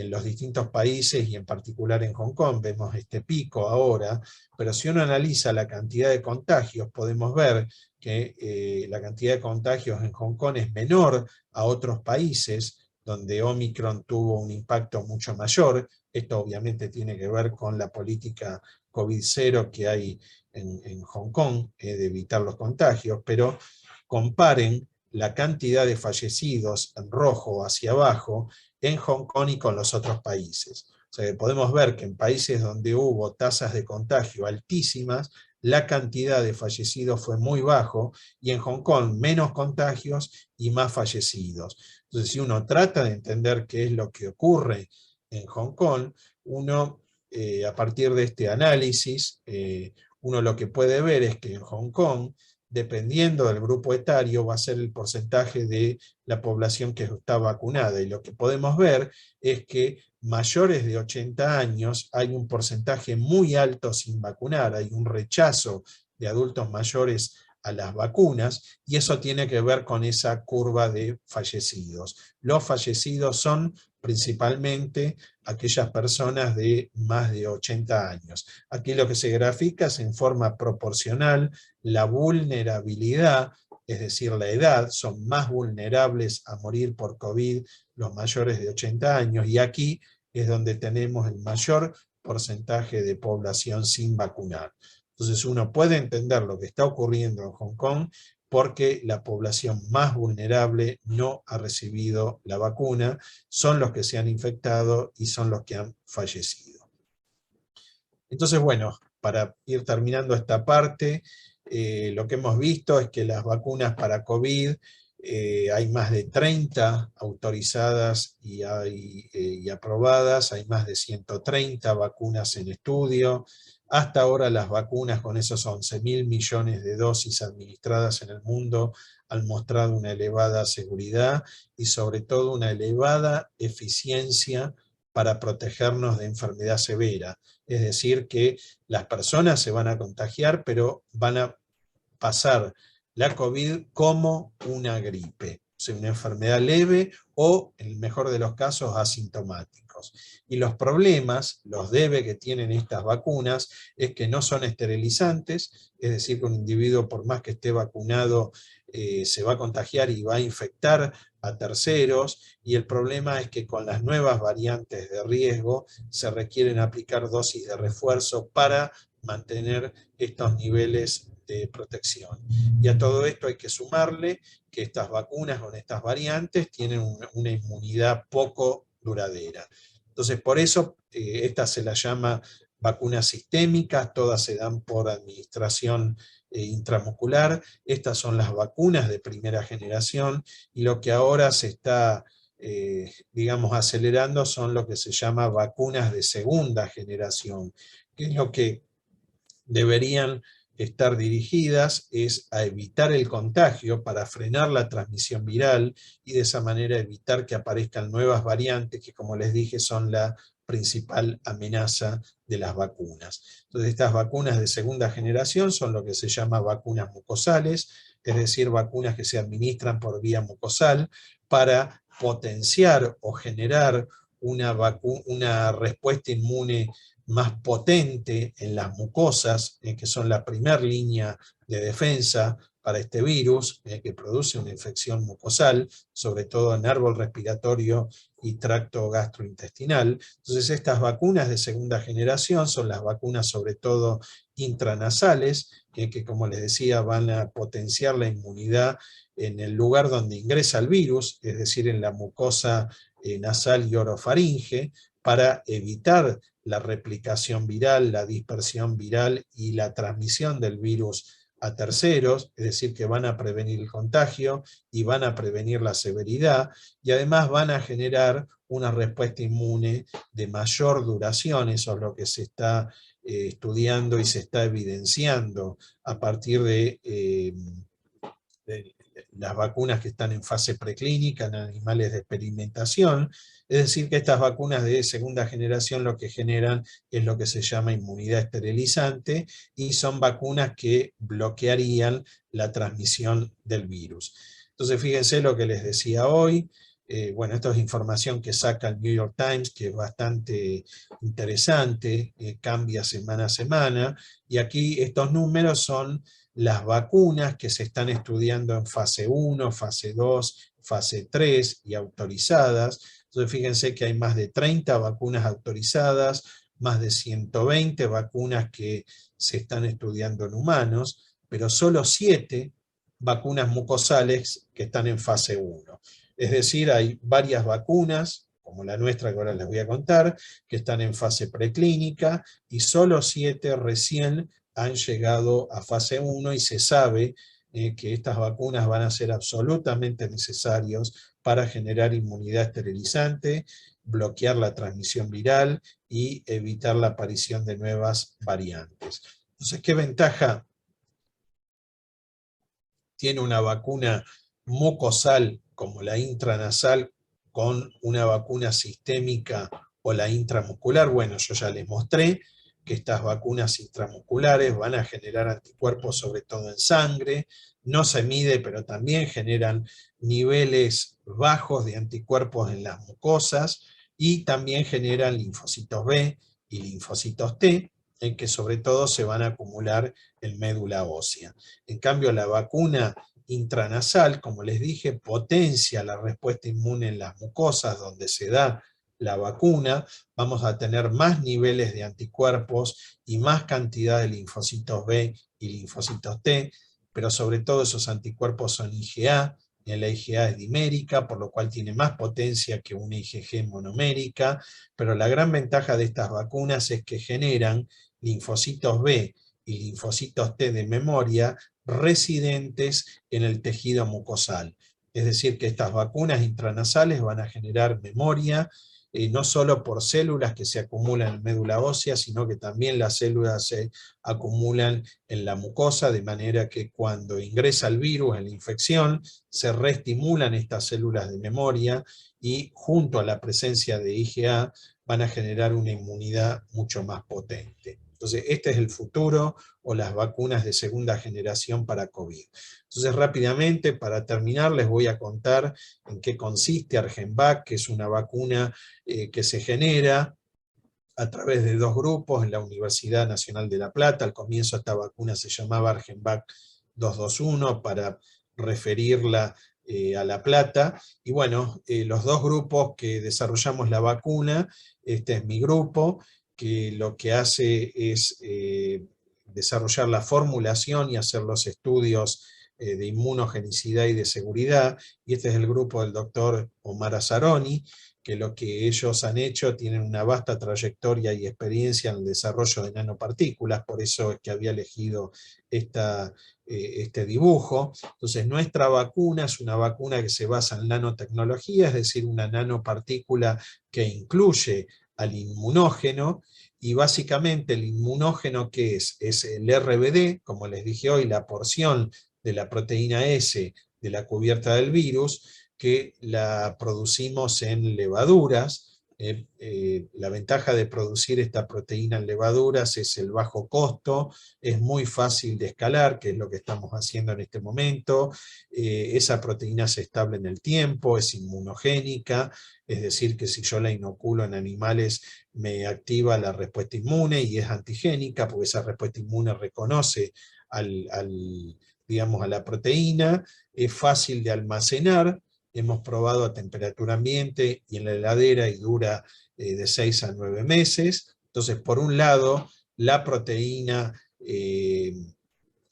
S1: los distintos países y en particular en Hong Kong. Vemos este pico ahora, pero si uno analiza la cantidad de contagios, podemos ver que la cantidad de contagios en Hong Kong es menor a otros países donde Omicron tuvo un impacto mucho mayor. Esto obviamente tiene que ver con la política COVID-0 que hay en Hong Kong, de evitar los contagios, pero comparen la cantidad de fallecidos en rojo hacia abajo en Hong Kong y con los otros países. O sea, que podemos ver que en países donde hubo tasas de contagio altísimas, la cantidad de fallecidos fue muy bajo, y en Hong Kong menos contagios y más fallecidos. Entonces, si uno trata de entender qué es lo que ocurre en Hong Kong, uno, a partir de este análisis, uno lo que puede ver es que en Hong Kong, dependiendo del grupo etario, va a ser el porcentaje de la población que está vacunada. Y lo que podemos ver es que mayores de 80 años hay un porcentaje muy alto sin vacunar, hay un rechazo de adultos mayores a las vacunas, y eso tiene que ver con esa curva de fallecidos. Los fallecidos son principalmente aquellas personas de más de 80 años. Aquí lo que se grafica es en forma proporcional la vulnerabilidad, es decir, la edad. Son más vulnerables a morir por COVID los mayores de 80 años, y aquí es donde tenemos el mayor porcentaje de población sin vacunar. Entonces uno puede entender lo que está ocurriendo en Hong Kong porque la población más vulnerable no ha recibido la vacuna, son los que se han infectado y son los que han fallecido. Entonces, bueno, para ir terminando esta parte, lo que hemos visto es que las vacunas para COVID, hay más de 30 autorizadas y aprobadas, hay más de 130 vacunas en estudio. Hasta ahora las vacunas, con esos 11.000 millones de dosis administradas en el mundo, han mostrado una elevada seguridad y sobre todo una elevada eficiencia para protegernos de enfermedad severa. Es decir, que las personas se van a contagiar, pero van a pasar la COVID como una gripe, o sea, una enfermedad leve o, en el mejor de los casos, asintomáticos. Y los problemas, los debe que tienen estas vacunas, es que no son esterilizantes, es decir, que un individuo, por más que esté vacunado, se va a contagiar y va a infectar a terceros, y el problema es que con las nuevas variantes de riesgo se requieren aplicar dosis de refuerzo para mantener estos niveles de protección. Y a todo esto hay que sumarle que estas vacunas con estas variantes tienen una inmunidad poco duradera. Entonces, por eso esta se la llama vacunas sistémicas, todas se dan por administración intramuscular. Estas son las vacunas de primera generación, y lo que ahora se está, digamos, acelerando son lo que se llama vacunas de segunda generación, que es lo que deberían estar dirigidas es a evitar el contagio para frenar la transmisión viral y de esa manera evitar que aparezcan nuevas variantes que, como les dije, son la principal amenaza de las vacunas. Entonces, estas vacunas de segunda generación son lo que se llama vacunas mucosales, es decir, vacunas que se administran por vía mucosal para potenciar o generar una respuesta inmune más potente en las mucosas, que son la primera línea de defensa para este virus, que produce una infección mucosal, sobre todo en árbol respiratorio y tracto gastrointestinal. Entonces, estas vacunas de segunda generación son las vacunas sobre todo intranasales, que como les decía van a potenciar la inmunidad en el lugar donde ingresa el virus, es decir, en la mucosa nasal y orofaringe, para evitar la replicación viral, la dispersión viral y la transmisión del virus a terceros, es decir, que van a prevenir el contagio y van a prevenir la severidad, y además van a generar una respuesta inmune de mayor duración. Eso es lo que se está estudiando y se está evidenciando a partir de las vacunas que están en fase preclínica, en animales de experimentación. Es decir, que estas vacunas de segunda generación lo que generan es lo que se llama inmunidad esterilizante, y son vacunas que bloquearían la transmisión del virus. Entonces, fíjense lo que les decía hoy. Bueno, esto es información que saca el New York Times, que es bastante interesante, cambia semana a semana, y aquí estos números son las vacunas que se están estudiando en fase 1, fase 2, fase 3 y autorizadas. Entonces fíjense que hay más de 30 vacunas autorizadas, más de 120 vacunas que se están estudiando en humanos, pero solo 7 vacunas mucosales que están en fase 1. Es decir, hay varias vacunas, como la nuestra que ahora les voy a contar, que están en fase preclínica, y solo 7 recién han llegado a fase 1, y se sabe que estas vacunas van a ser absolutamente necesarios para generar inmunidad esterilizante, bloquear la transmisión viral y evitar la aparición de nuevas variantes. Entonces, ¿qué ventaja tiene una vacuna mucosal como la intranasal con una vacuna sistémica o la intramuscular? Bueno, yo ya les mostré que estas vacunas intramusculares van a generar anticuerpos sobre todo en sangre, no se mide, pero también generan niveles bajos de anticuerpos en las mucosas, y también generan linfocitos B y linfocitos T, en que sobre todo se van a acumular en médula ósea. En cambio, la vacuna intranasal, como les dije, potencia la respuesta inmune en las mucosas donde se da la vacuna. Vamos a tener más niveles de anticuerpos y más cantidad de linfocitos B y linfocitos T, pero sobre todo esos anticuerpos son IgA, y la IgA es dimérica, por lo cual tiene más potencia que una IgG monomérica, pero la gran ventaja de estas vacunas es que generan linfocitos B y linfocitos T de memoria residentes en el tejido mucosal. Es decir, que estas vacunas intranasales van a generar memoria, no solo por células que se acumulan en médula ósea, sino que también las células se acumulan en la mucosa, de manera que cuando ingresa el virus en la infección, se reestimulan estas células de memoria, y junto a la presencia de IgA van a generar una inmunidad mucho más potente. Entonces, este es el futuro, o las vacunas de segunda generación para COVID. Entonces, rápidamente, para terminar, les voy a contar en qué consiste Argenvac, que es una vacuna que se genera a través de 2 grupos en la Universidad Nacional de La Plata. Al comienzo esta vacuna se llamaba Argenvac 221 para referirla a La Plata. Y bueno, los 2 grupos que desarrollamos la vacuna, este es mi grupo, que lo que hace es desarrollar la formulación y hacer los estudios de inmunogenicidad y de seguridad, y este es el grupo del doctor Omar Azzaroni, que lo que ellos han hecho, tienen una vasta trayectoria y experiencia en el desarrollo de nanopartículas, por eso es que había elegido este dibujo. Entonces, nuestra vacuna es una vacuna que se basa en nanotecnología, es decir, una nanopartícula que incluye al inmunógeno, y básicamente el inmunógeno, ¿qué es? Es el RBD, como les dije hoy, la porción de la proteína S de la cubierta del virus, que la producimos en levaduras. La ventaja de producir esta proteína en levaduras es el bajo costo, es muy fácil de escalar, que es lo que estamos haciendo en este momento. Esa proteína es estable en el tiempo, es inmunogénica, es decir, que si yo la inoculo en animales me activa la respuesta inmune, y es antigénica, porque esa respuesta inmune reconoce digamos, a la proteína, es fácil de almacenar. Hemos probado a temperatura ambiente y en la heladera, y dura de 6 a 9 meses. Entonces, por un lado, la proteína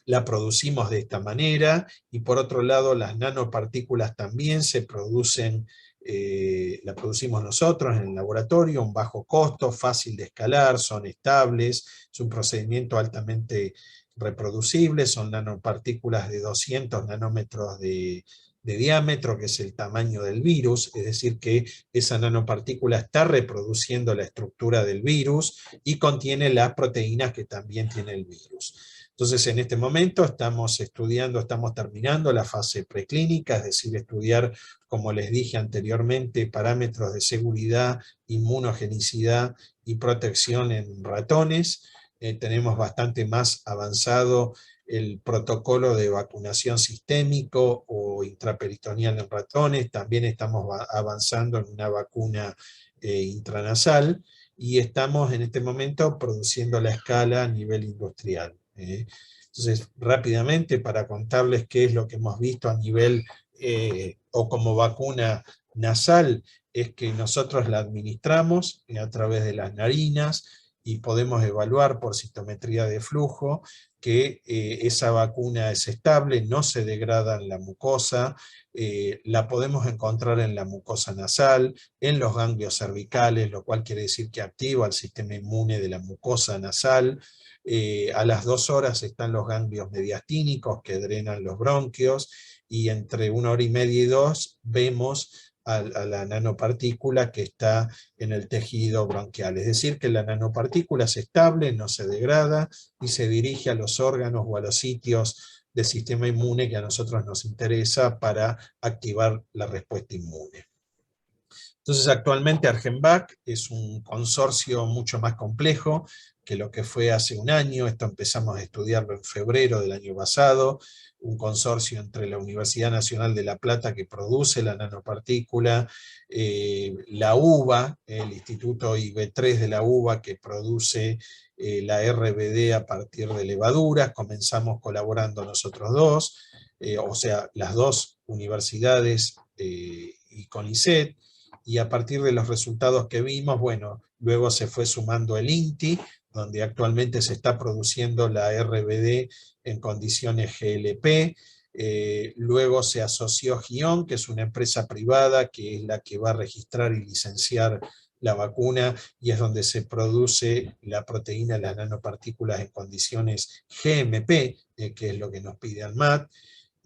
S1: la producimos de esta manera, y por otro lado, las nanopartículas también se producen, la producimos nosotros en el laboratorio, un bajo costo, fácil de escalar, son estables, es un procedimiento altamente reproducibles, son nanopartículas de 200 nanómetros de diámetro, que es el tamaño del virus, es decir que esa nanopartícula está reproduciendo la estructura del virus y contiene las proteínas que también tiene el virus. Entonces, en este momento estamos estudiando, estamos terminando la fase preclínica, es decir, estudiar, como les dije anteriormente, parámetros de seguridad, inmunogenicidad y protección en ratones. Tenemos bastante más avanzado el protocolo de vacunación sistémico o intraperitoneal en ratones. También estamos avanzando en una vacuna intranasal, y estamos en este momento produciendo la escala a nivel industrial. Entonces, rápidamente, para contarles qué es lo que hemos visto a nivel o como vacuna nasal, es que nosotros la administramos a través de las narinas y podemos evaluar por citometría de flujo que esa vacuna es estable, no se degrada en la mucosa, la podemos encontrar en la mucosa nasal, en los ganglios cervicales, lo cual quiere decir que activa el sistema inmune de la mucosa nasal. A las 2 horas están los ganglios mediastínicos que drenan los bronquios, y entre 1 hora y media y 2 vemos a la nanopartícula que está en el tejido bronquial. Es decir, que la nanopartícula es estable, no se degrada y se dirige a los órganos o a los sitios del sistema inmune que a nosotros nos interesa para activar la respuesta inmune. Entonces, actualmente Argenvac es un consorcio mucho más complejo que lo que fue hace un año. Esto empezamos a estudiarlo en febrero del año pasado, un consorcio entre la Universidad Nacional de La Plata, que produce la nanopartícula, la UBA, el Instituto IB3 de la UBA, que produce la RBD a partir de levaduras. Comenzamos colaborando nosotros dos, o sea, las dos universidades y CONICET, y a partir de los resultados que vimos, bueno, luego se fue sumando el INTI, donde actualmente se está produciendo la RBD en condiciones GLP. Luego se asoció GION, que es una empresa privada que es la que va a registrar y licenciar la vacuna, y es donde se produce la proteína, las nanopartículas en condiciones GMP, que es lo que nos pide ANMAT.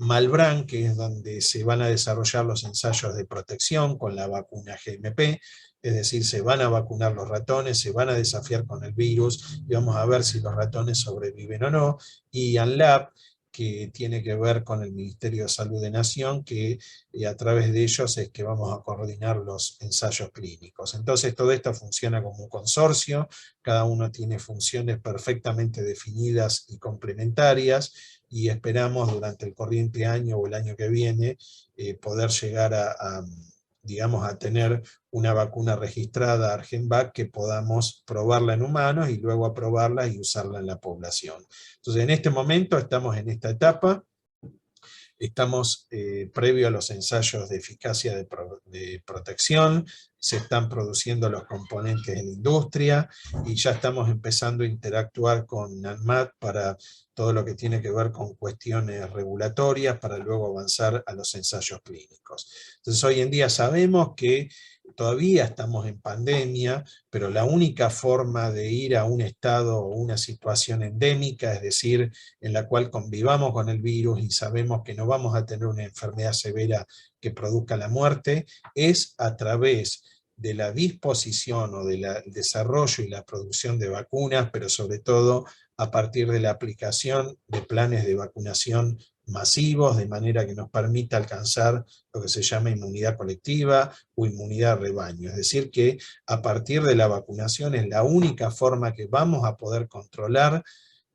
S1: Malbrán, que es donde se van a desarrollar los ensayos de protección con la vacuna GMP, es decir, se van a vacunar los ratones, se van a desafiar con el virus, y vamos a ver si los ratones sobreviven o no. Y ANLAB, que tiene que ver con el Ministerio de Salud de Nación, que a través de ellos es que vamos a coordinar los ensayos clínicos. Entonces todo esto funciona como un consorcio, cada uno tiene funciones perfectamente definidas y complementarias, y esperamos durante el corriente año o el año que viene poder llegar digamos, a tener una vacuna registrada Argenvac que podamos probarla en humanos y luego aprobarla y usarla en la población. Entonces, en este momento estamos en esta etapa. Estamos previo a los ensayos de eficacia de protección, se están produciendo los componentes en la industria, y ya estamos empezando a interactuar con ANMAT para todo lo que tiene que ver con cuestiones regulatorias, para luego avanzar a los ensayos clínicos. Entonces, hoy en día sabemos que todavía estamos en pandemia, pero la única forma de ir a un estado o una situación endémica, es decir, en la cual convivamos con el virus y sabemos que no vamos a tener una enfermedad severa que produzca la muerte, es a través de la disposición o del desarrollo y la producción de vacunas, pero sobre todo a partir de la aplicación de planes de vacunación masivos, de manera que nos permita alcanzar lo que se llama inmunidad colectiva o inmunidad rebaño. Es decir, que a partir de la vacunación es la única forma que vamos a poder controlar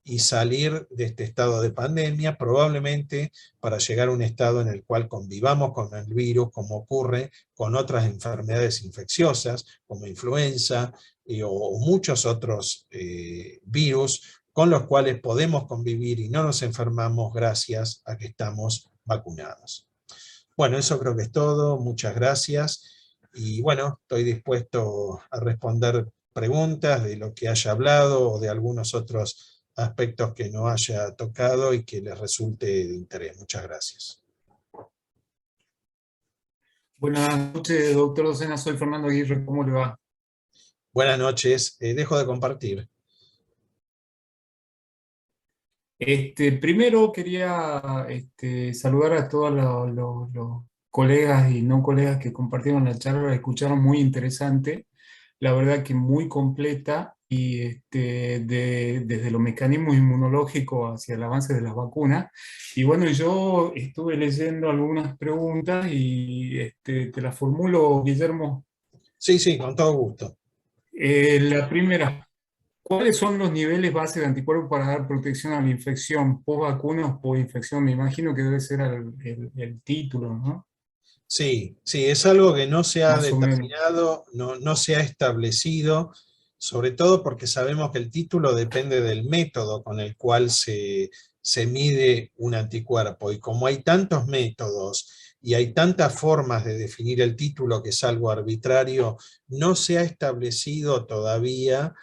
S1: y salir de este estado de pandemia, probablemente para llegar a un estado en el cual convivamos con el virus, como ocurre con otras enfermedades infecciosas, como influenza o muchos otros virus, con los cuales podemos convivir y no nos enfermamos gracias a que estamos vacunados. Bueno, eso creo que es todo, muchas gracias, y bueno, estoy dispuesto a responder preguntas de lo que haya hablado o de algunos otros aspectos que no haya tocado y que les resulte de interés. Muchas gracias.
S2: Buenas noches, doctor Docena, soy Fernando Aguirre, ¿cómo le va?
S1: Buenas noches, dejo de compartir.
S2: Primero quería saludar a todos los colegas y no colegas que compartieron la charla, la escucharon muy interesante, la verdad que muy completa y desde los mecanismos inmunológicos hacia el avance de las vacunas. Y bueno, yo estuve leyendo algunas preguntas y te las formulo, Guillermo.
S1: Sí, sí, con todo gusto.
S2: La primera. ¿Cuáles son los niveles base de anticuerpos para dar protección a la infección post vacuna o post infección? Me imagino que debe ser el título, ¿no?
S1: Sí, sí, es algo que no se ha
S2: Más o menos.
S1: determinado, no se ha establecido, sobre todo porque sabemos que el título depende del método con el cual se mide un anticuerpo. Y como hay tantos métodos y hay tantas formas de definir el título que es algo arbitrario, no se ha establecido todavía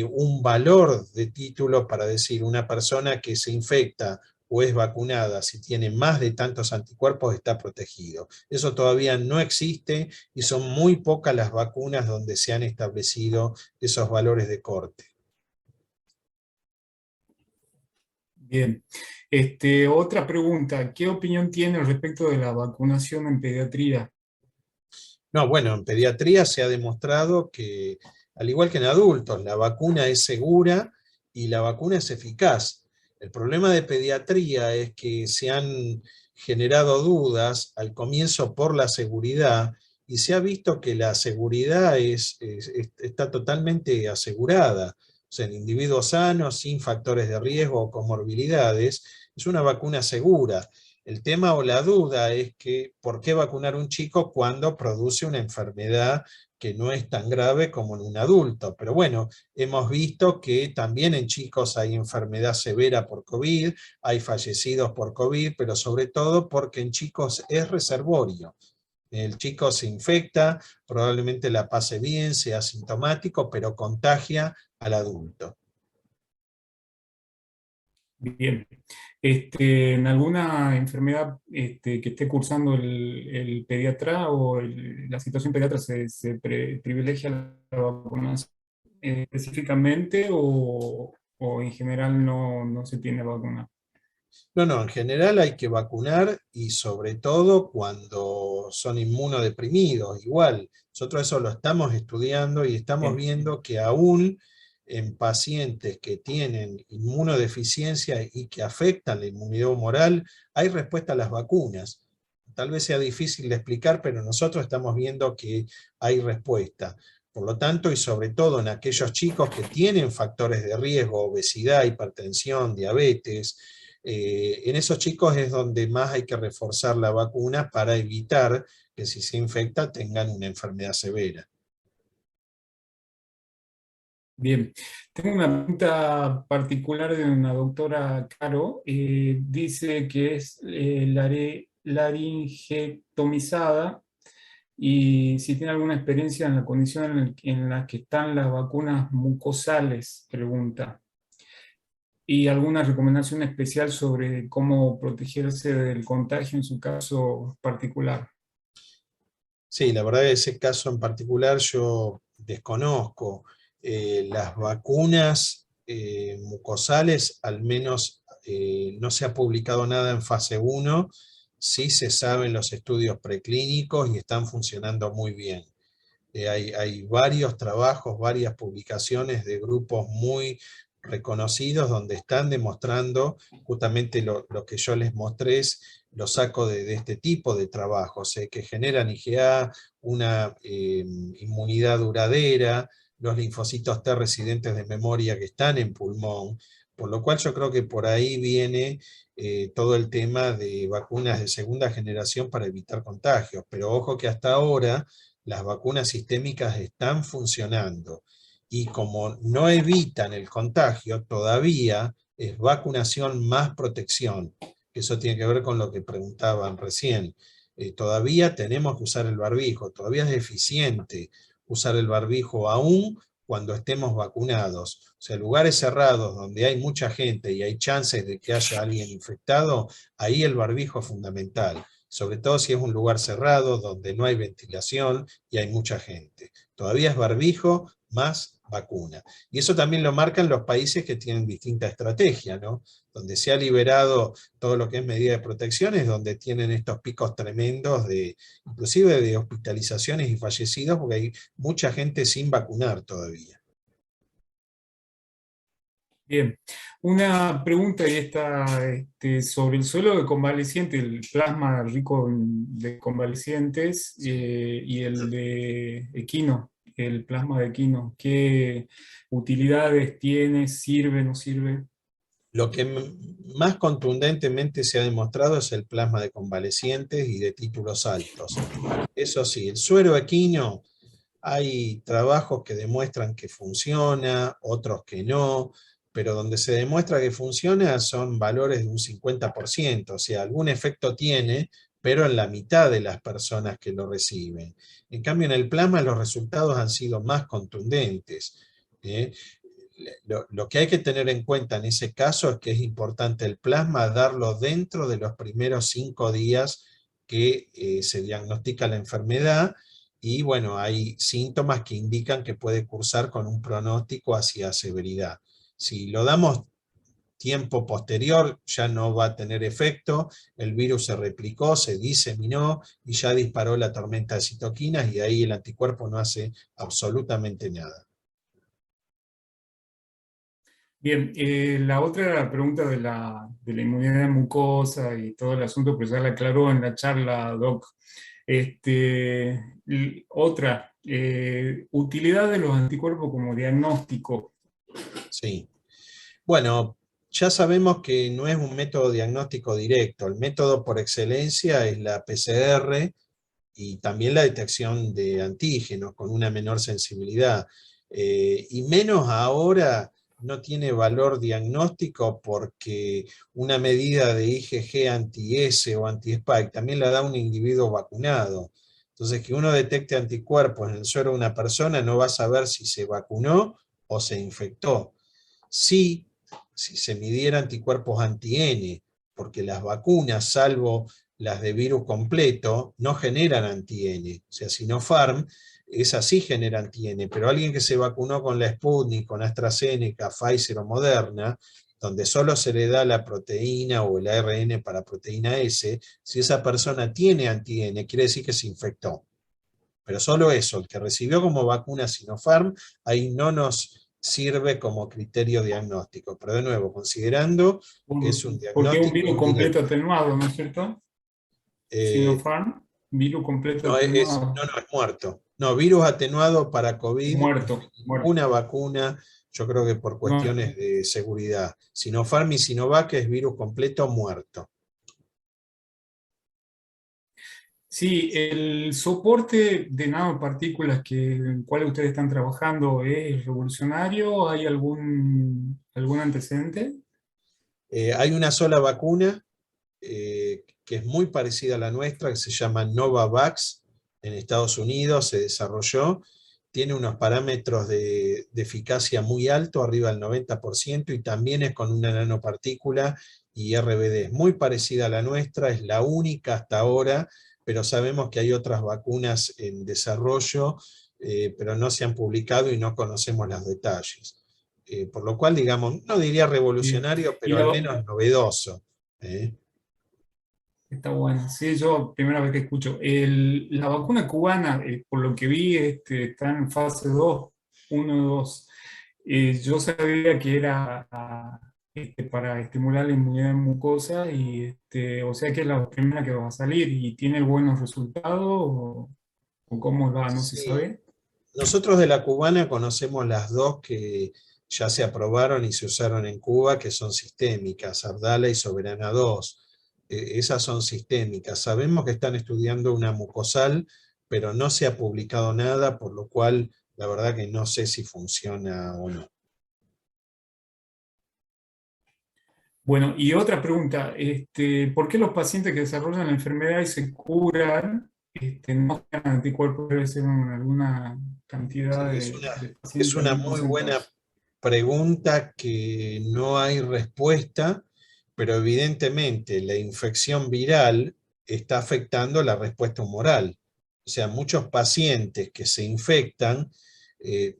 S1: un valor de título para decir una persona que se infecta o es vacunada, si tiene más de tantos anticuerpos, está protegido. Eso todavía no existe y son muy pocas las vacunas donde se han establecido esos valores de corte.
S2: Bien. Otra pregunta. ¿Qué opinión tiene respecto de la vacunación en pediatría?
S1: No, bueno, en pediatría se ha demostrado que, al igual que en adultos, la vacuna es segura y la vacuna es eficaz. El problema de pediatría es que se han generado dudas al comienzo por la seguridad y se ha visto que la seguridad está totalmente asegurada. O sea, en individuos sanos, sin factores de riesgo o comorbilidades, es una vacuna segura. El tema o la duda es que ¿por qué vacunar a un chico cuando produce una enfermedad que no es tan grave como en un adulto? Pero bueno, hemos visto que también en chicos hay enfermedad severa por COVID, hay fallecidos por COVID, pero sobre todo porque en chicos es reservorio. El chico se infecta, probablemente la pase bien, sea asintomático, pero contagia al adulto.
S2: Bien. ¿En alguna enfermedad que esté cursando el pediatra o la situación pediatra privilegia la vacunación específicamente o en general no se tiene vacuna?
S1: No, no, en general hay que vacunar y sobre todo cuando son inmunodeprimidos. Igual, nosotros eso lo estamos estudiando y estamos
S2: Bien,
S1: viendo que aún en pacientes que tienen inmunodeficiencia y que afectan la inmunidad humoral, hay respuesta a las vacunas. Tal vez sea difícil de explicar, pero nosotros estamos viendo que hay respuesta. Por lo tanto, y sobre todo en aquellos chicos que tienen factores de riesgo, obesidad, hipertensión, diabetes, en esos chicos es donde más hay que reforzar la vacuna para evitar que si se infecta tengan una enfermedad severa.
S2: bien. Tengo una pregunta particular de una doctora Caro. Dice que es laringectomizada y si tiene alguna experiencia en la condición en la que están las vacunas mucosales, pregunta. Y alguna recomendación especial sobre cómo protegerse del contagio en su caso particular.
S1: Sí, la verdad que ese caso en particular yo desconozco. Las vacunas mucosales, al menos no se ha publicado nada en fase 1, sí se saben los estudios preclínicos y están funcionando muy bien. Hay varios trabajos, varias publicaciones de grupos muy reconocidos donde están demostrando justamente lo que yo les mostré, lo saco de este tipo de trabajos, que generan IgA, una inmunidad duradera, los linfocitos T residentes de memoria que están en pulmón, por lo cual yo creo que por ahí viene todo el tema de vacunas de segunda generación para evitar contagios, pero ojo que hasta ahora las vacunas sistémicas están funcionando y como no evitan el contagio, todavía es vacunación más protección. Eso tiene que ver con lo que preguntaban recién. Todavía tenemos que usar el barbijo, todavía es eficiente usar el barbijo aún cuando estemos vacunados. O sea, lugares cerrados donde hay mucha gente y hay chances de que haya alguien infectado, ahí el barbijo es fundamental. sobre todo si es un lugar cerrado, donde no hay ventilación y hay mucha gente. Todavía es barbijo más vacuna. Y eso también lo marcan los países que tienen distinta estrategia, ¿no? Donde se ha liberado todo lo que es medida de protección, es donde tienen estos picos tremendos de, inclusive de hospitalizaciones y fallecidos, porque hay mucha gente sin vacunar todavía.
S2: Bien, una pregunta y esta sobre el suelo de convaleciente, el plasma rico de convalecientes y el de equino, el plasma de equino, ¿qué utilidades tiene? ¿Sirve, no sirve?
S1: Lo que más contundentemente se ha demostrado es el plasma de convalecientes y de títulos altos. Eso sí, el suero equino, hay trabajos que demuestran que funciona, otros que no, pero donde se demuestra que funciona son valores de un 50%, o sea, algún efecto tiene, pero en la mitad de las personas que lo reciben. En cambio, en el plasma los resultados han sido más contundentes. ¿eh? Lo que hay que tener en cuenta en ese caso es que es importante el plasma darlo dentro de los primeros 5 días que se diagnostica la enfermedad, y bueno, hay síntomas que indican que puede cursar con un pronóstico hacia severidad. Si lo damos tiempo posterior, ya no va a tener efecto, el virus se replicó, se diseminó y ya disparó la tormenta de citoquinas, y ahí el anticuerpo no hace absolutamente nada.
S2: Bien, la otra era la pregunta de la inmunidad mucosa y todo el asunto, pues ya la aclaró en la charla, Doc. Otra, utilidad de los anticuerpos como diagnóstico.
S1: Sí. Bueno, ya sabemos que no es un método diagnóstico directo. El método por excelencia es la PCR y también la detección de antígenos con una menor sensibilidad. Y menos ahora no tiene valor diagnóstico, porque una medida de IgG anti-S o anti-spike también la da un individuo vacunado. Entonces, que uno detecte anticuerpos en el suero de una persona no va a saber si se vacunó o se infectó. Sí, si se midiera anticuerpos anti-N, porque las vacunas, salvo las de virus completo, no generan anti-N. O sea, Sinopharm, esa sí genera anti-N, pero alguien que se vacunó con la Sputnik, con AstraZeneca, Pfizer o Moderna, donde solo se le da la proteína o el ARN para proteína S, si esa persona tiene anti-N, quiere decir que se infectó. Pero solo eso, el que recibió como vacuna Sinopharm, ahí no nos sirve como criterio diagnóstico. Pero de nuevo, considerando que es un
S2: Porque es un
S1: diagnóstico
S2: virus completo
S1: indirecto.
S2: atenuado, ¿no es cierto?
S1: Eh,
S2: Sinopharm, virus completo
S1: no,
S2: atenuado.
S1: no, no es muerto. No, virus atenuado para
S2: Es
S1: COVID,
S2: muerto, muerto.
S1: ninguna vacuna, yo creo que por
S2: No,
S1: cuestiones de seguridad. Sinopharm y Sinovac es virus completo muerto.
S2: sí, el soporte de nanopartículas en el cual ustedes están trabajando es revolucionario. ¿Hay algún antecedente?
S1: Hay una sola vacuna que es muy parecida a la nuestra, que se llama Novavax, en Estados Unidos se desarrolló, tiene unos parámetros de eficacia muy alto, arriba del 90%, y también es con una nanopartícula y RBD. Es muy parecida a la nuestra, es la única hasta ahora, pero sabemos que hay otras vacunas en desarrollo, pero no se han publicado y no conocemos los detalles. Por lo cual, digamos, no diría
S2: Bien.
S1: revolucionario,
S2: Y
S1: pero al menos novedoso. ¿eh?
S2: está bueno. Sí, yo primera vez que escucho. La vacuna cubana, por lo que vi, está en fase 2, 1 2. Yo sabía que era para estimular la inmunidad mucosa y o sea que es la primera que va a salir y tiene buenos resultados o cómo va, no se
S1: Sí,
S2: sabe.
S1: nosotros de la cubana conocemos las dos que ya se aprobaron y se usaron en Cuba, que son sistémicas, Abdala y Soberana 2. Esas son sistémicas. Sabemos que están estudiando una mucosal, pero no se ha publicado nada, por lo cual la verdad que no sé si funciona o no.
S2: Bueno, y otra pregunta, ¿por qué los pacientes que desarrollan la enfermedad y se curan, no generan anticuerpos? Debe ser alguna cantidad
S1: Sí,
S2: de
S1: es
S2: pacientes,
S1: una
S2: algún
S1: muy
S2: porcentaje.
S1: buena pregunta que no hay respuesta, pero evidentemente la infección viral está afectando la respuesta humoral. O sea, muchos pacientes que se infectan,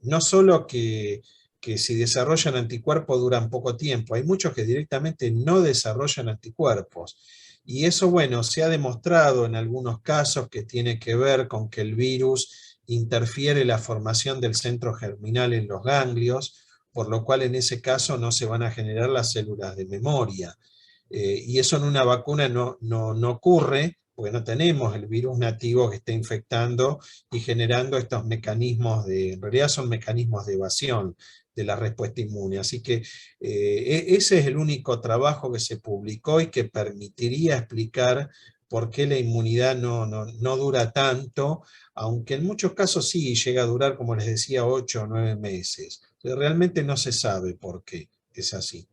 S1: no solo que si desarrollan anticuerpos duran poco tiempo, hay muchos que directamente no desarrollan anticuerpos. Y eso, bueno, se ha demostrado en algunos casos que tiene que ver con que el virus interfiere la formación del centro germinal en los ganglios, por lo cual en ese caso no se van a generar las células de memoria. Y eso en una vacuna no ocurre, porque no tenemos el virus nativo que está infectando y generando estos mecanismos en realidad son mecanismos de evasión de la respuesta inmune. Así que ese es el único trabajo que se publicó y que permitiría explicar por qué la inmunidad no dura tanto, aunque en muchos casos sí llega a durar, como les decía, 8 o 9 meses. Realmente no se sabe por qué es así.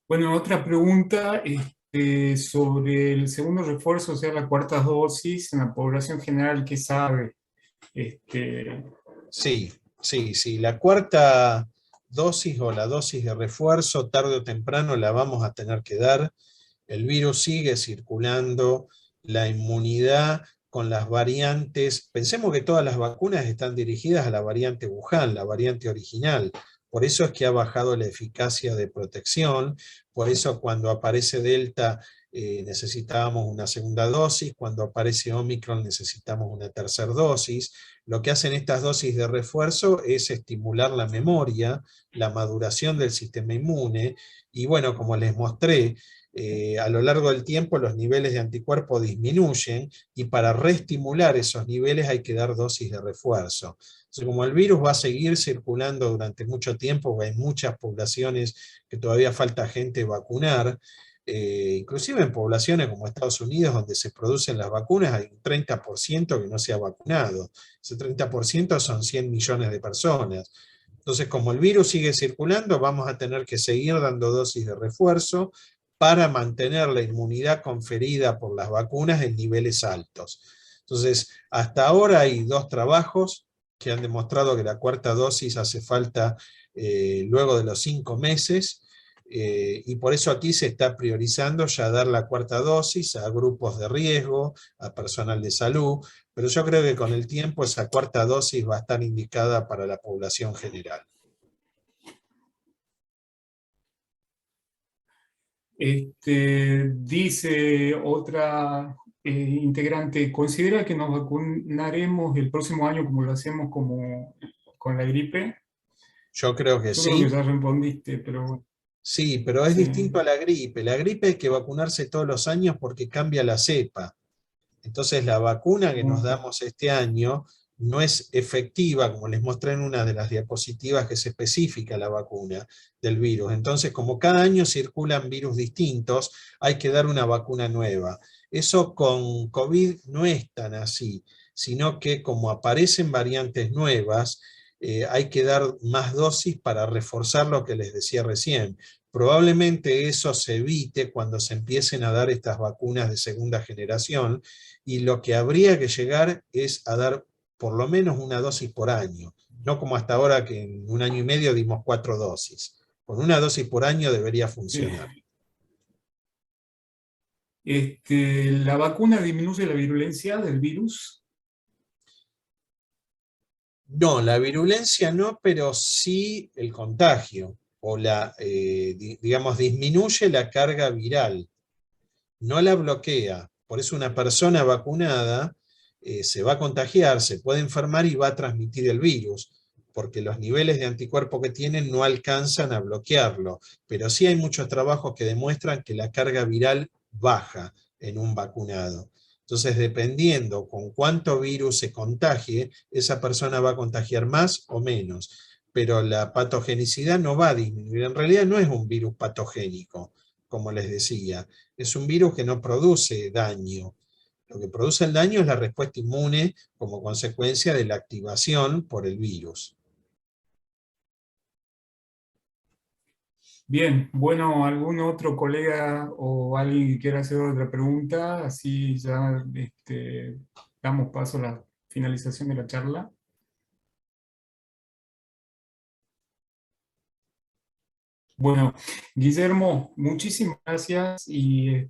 S2: Bueno, otra pregunta sobre el segundo refuerzo, o sea, la cuarta dosis en la población general, ¿qué sabe? Este,
S1: Sí, sí, sí. La cuarta dosis o la dosis de refuerzo, tarde o temprano la vamos a tener que dar. El virus sigue circulando, la inmunidad con las variantes. Pensemos que todas las vacunas están dirigidas a la variante Wuhan, la variante original. Por eso es que ha bajado la eficacia de protección, por eso cuando aparece Delta necesitábamos una segunda dosis, cuando aparece Omicron necesitamos una tercera dosis. Lo que hacen estas dosis de refuerzo es estimular la memoria, la maduración del sistema inmune, y bueno, como les mostré, a lo largo del tiempo los niveles de anticuerpo disminuyen y para reestimular esos niveles hay que dar dosis de refuerzo. Entonces, como el virus va a seguir circulando durante mucho tiempo, hay muchas poblaciones que todavía falta gente vacunar, inclusive en poblaciones como Estados Unidos, donde se producen las vacunas, hay un 30% que no se ha vacunado. Ese 30% son 100 millones de personas. Entonces, como el virus sigue circulando, vamos a tener que seguir dando dosis de refuerzo para mantener la inmunidad conferida por las vacunas en niveles altos. Entonces, hasta ahora hay 2 trabajos que han demostrado que la cuarta dosis hace falta luego de los 5 meses, y por eso aquí se está priorizando ya dar la cuarta dosis a grupos de riesgo, a personal de salud, pero yo creo que con el tiempo esa cuarta dosis va a estar indicada para la población general.
S2: Dice otra integrante, ¿considera que nos vacunaremos el próximo año como lo hacemos como con la gripe?
S1: Yo creo que
S2: Yo creo que
S1: sí.
S2: ya respondiste, pero bueno,
S1: Sí, pero es
S2: sí.
S1: distinto a la gripe. La gripe hay que vacunarse todos los años porque cambia la cepa. Entonces la vacuna que nos
S2: Mm.
S1: damos este año no es efectiva, como les mostré en una de las diapositivas que es específica la vacuna del virus. Entonces, como cada año circulan virus distintos, hay que dar una vacuna nueva. Eso con COVID no es tan así, sino que como aparecen variantes nuevas, hay que dar más dosis para reforzar lo que les decía recién. Probablemente eso se evite cuando se empiecen a dar estas vacunas de segunda generación, y lo que habría que llegar es a dar por lo menos una dosis por año, no como hasta ahora que en un año y medio dimos 4 dosis. Con una dosis por año debería
S2: Sí.
S1: funcionar.
S2: ¿La vacuna disminuye la virulencia del virus?
S1: No, la virulencia no, pero sí el contagio, o digamos, disminuye la carga viral, no la bloquea. Por eso una persona vacunada se va a contagiar, se puede enfermar y va a transmitir el virus, porque los niveles de anticuerpo que tienen no alcanzan a bloquearlo. Pero sí hay muchos trabajos que demuestran que la carga viral baja en un vacunado. Entonces, dependiendo con cuánto virus se contagie, esa persona va a contagiar más o menos. Pero la patogenicidad no va a disminuir. En realidad no es un virus patogénico, como les decía. Es un virus que no produce daño. Lo que produce el daño es la respuesta inmune como consecuencia de la activación por el virus.
S2: Bien, bueno, ¿algún otro colega o alguien que quiera hacer otra pregunta? Así ya damos paso a la finalización de la charla. Bueno, Guillermo, muchísimas gracias y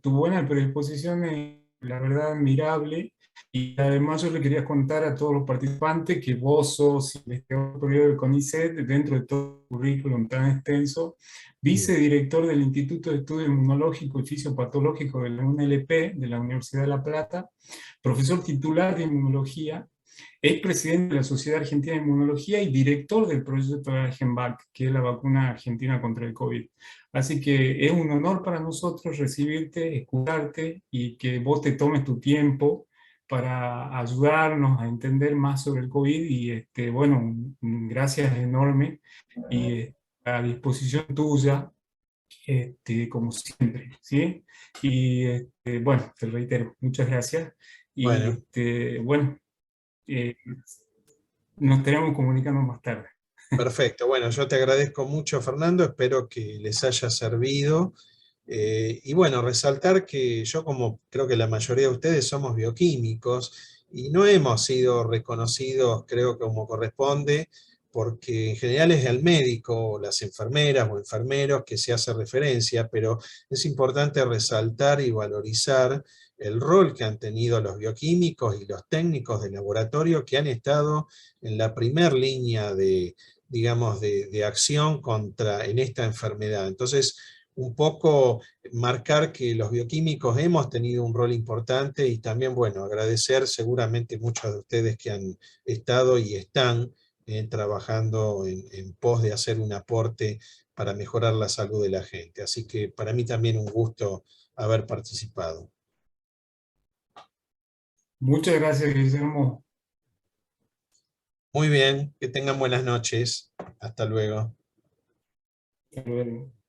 S2: tu buena predisposición es la verdad admirable. Y además yo le quería contar a todos los participantes que vos sos investigador periodo del CONICET, dentro de todo el currículum tan extenso, vicedirector del Instituto de Estudio Inmunológico y Fisiopatológico de la UNLP, de la Universidad de La Plata, profesor titular de inmunología. Es presidente de la Sociedad Argentina de Inmunología y director del proyecto de Genvac, que es la vacuna argentina contra el COVID. Así que es un honor para nosotros recibirte, escucharte y que vos te tomes tu tiempo para ayudarnos a entender más sobre el COVID. Y bueno, gracias enorme y a disposición tuya, como siempre, ¿sí? Y bueno, te reitero, muchas gracias. Y
S1: Bueno,
S2: bueno, eh, nos tenemos comunicando más tarde.
S1: perfecto. Bueno, yo te agradezco mucho, Fernando. Espero que les haya servido. Y bueno, resaltar que yo, como creo que la mayoría de ustedes, somos bioquímicos y no hemos sido reconocidos, creo, como corresponde, porque en general es el médico, o las enfermeras o enfermeros que se hace referencia, pero es importante resaltar y valorizar el rol que han tenido los bioquímicos y los técnicos de laboratorio que han estado en la primer línea de, digamos, de acción en esta enfermedad. Entonces, un poco marcar que los bioquímicos hemos tenido un rol importante y también, bueno, agradecer seguramente muchos de ustedes que han estado y están trabajando en pos de hacer un aporte para mejorar la salud de la gente. Así que para mí también un gusto haber participado.
S2: Muchas gracias, Guillermo.
S1: Muy bien, que tengan buenas noches. Hasta luego.
S2: Hasta luego.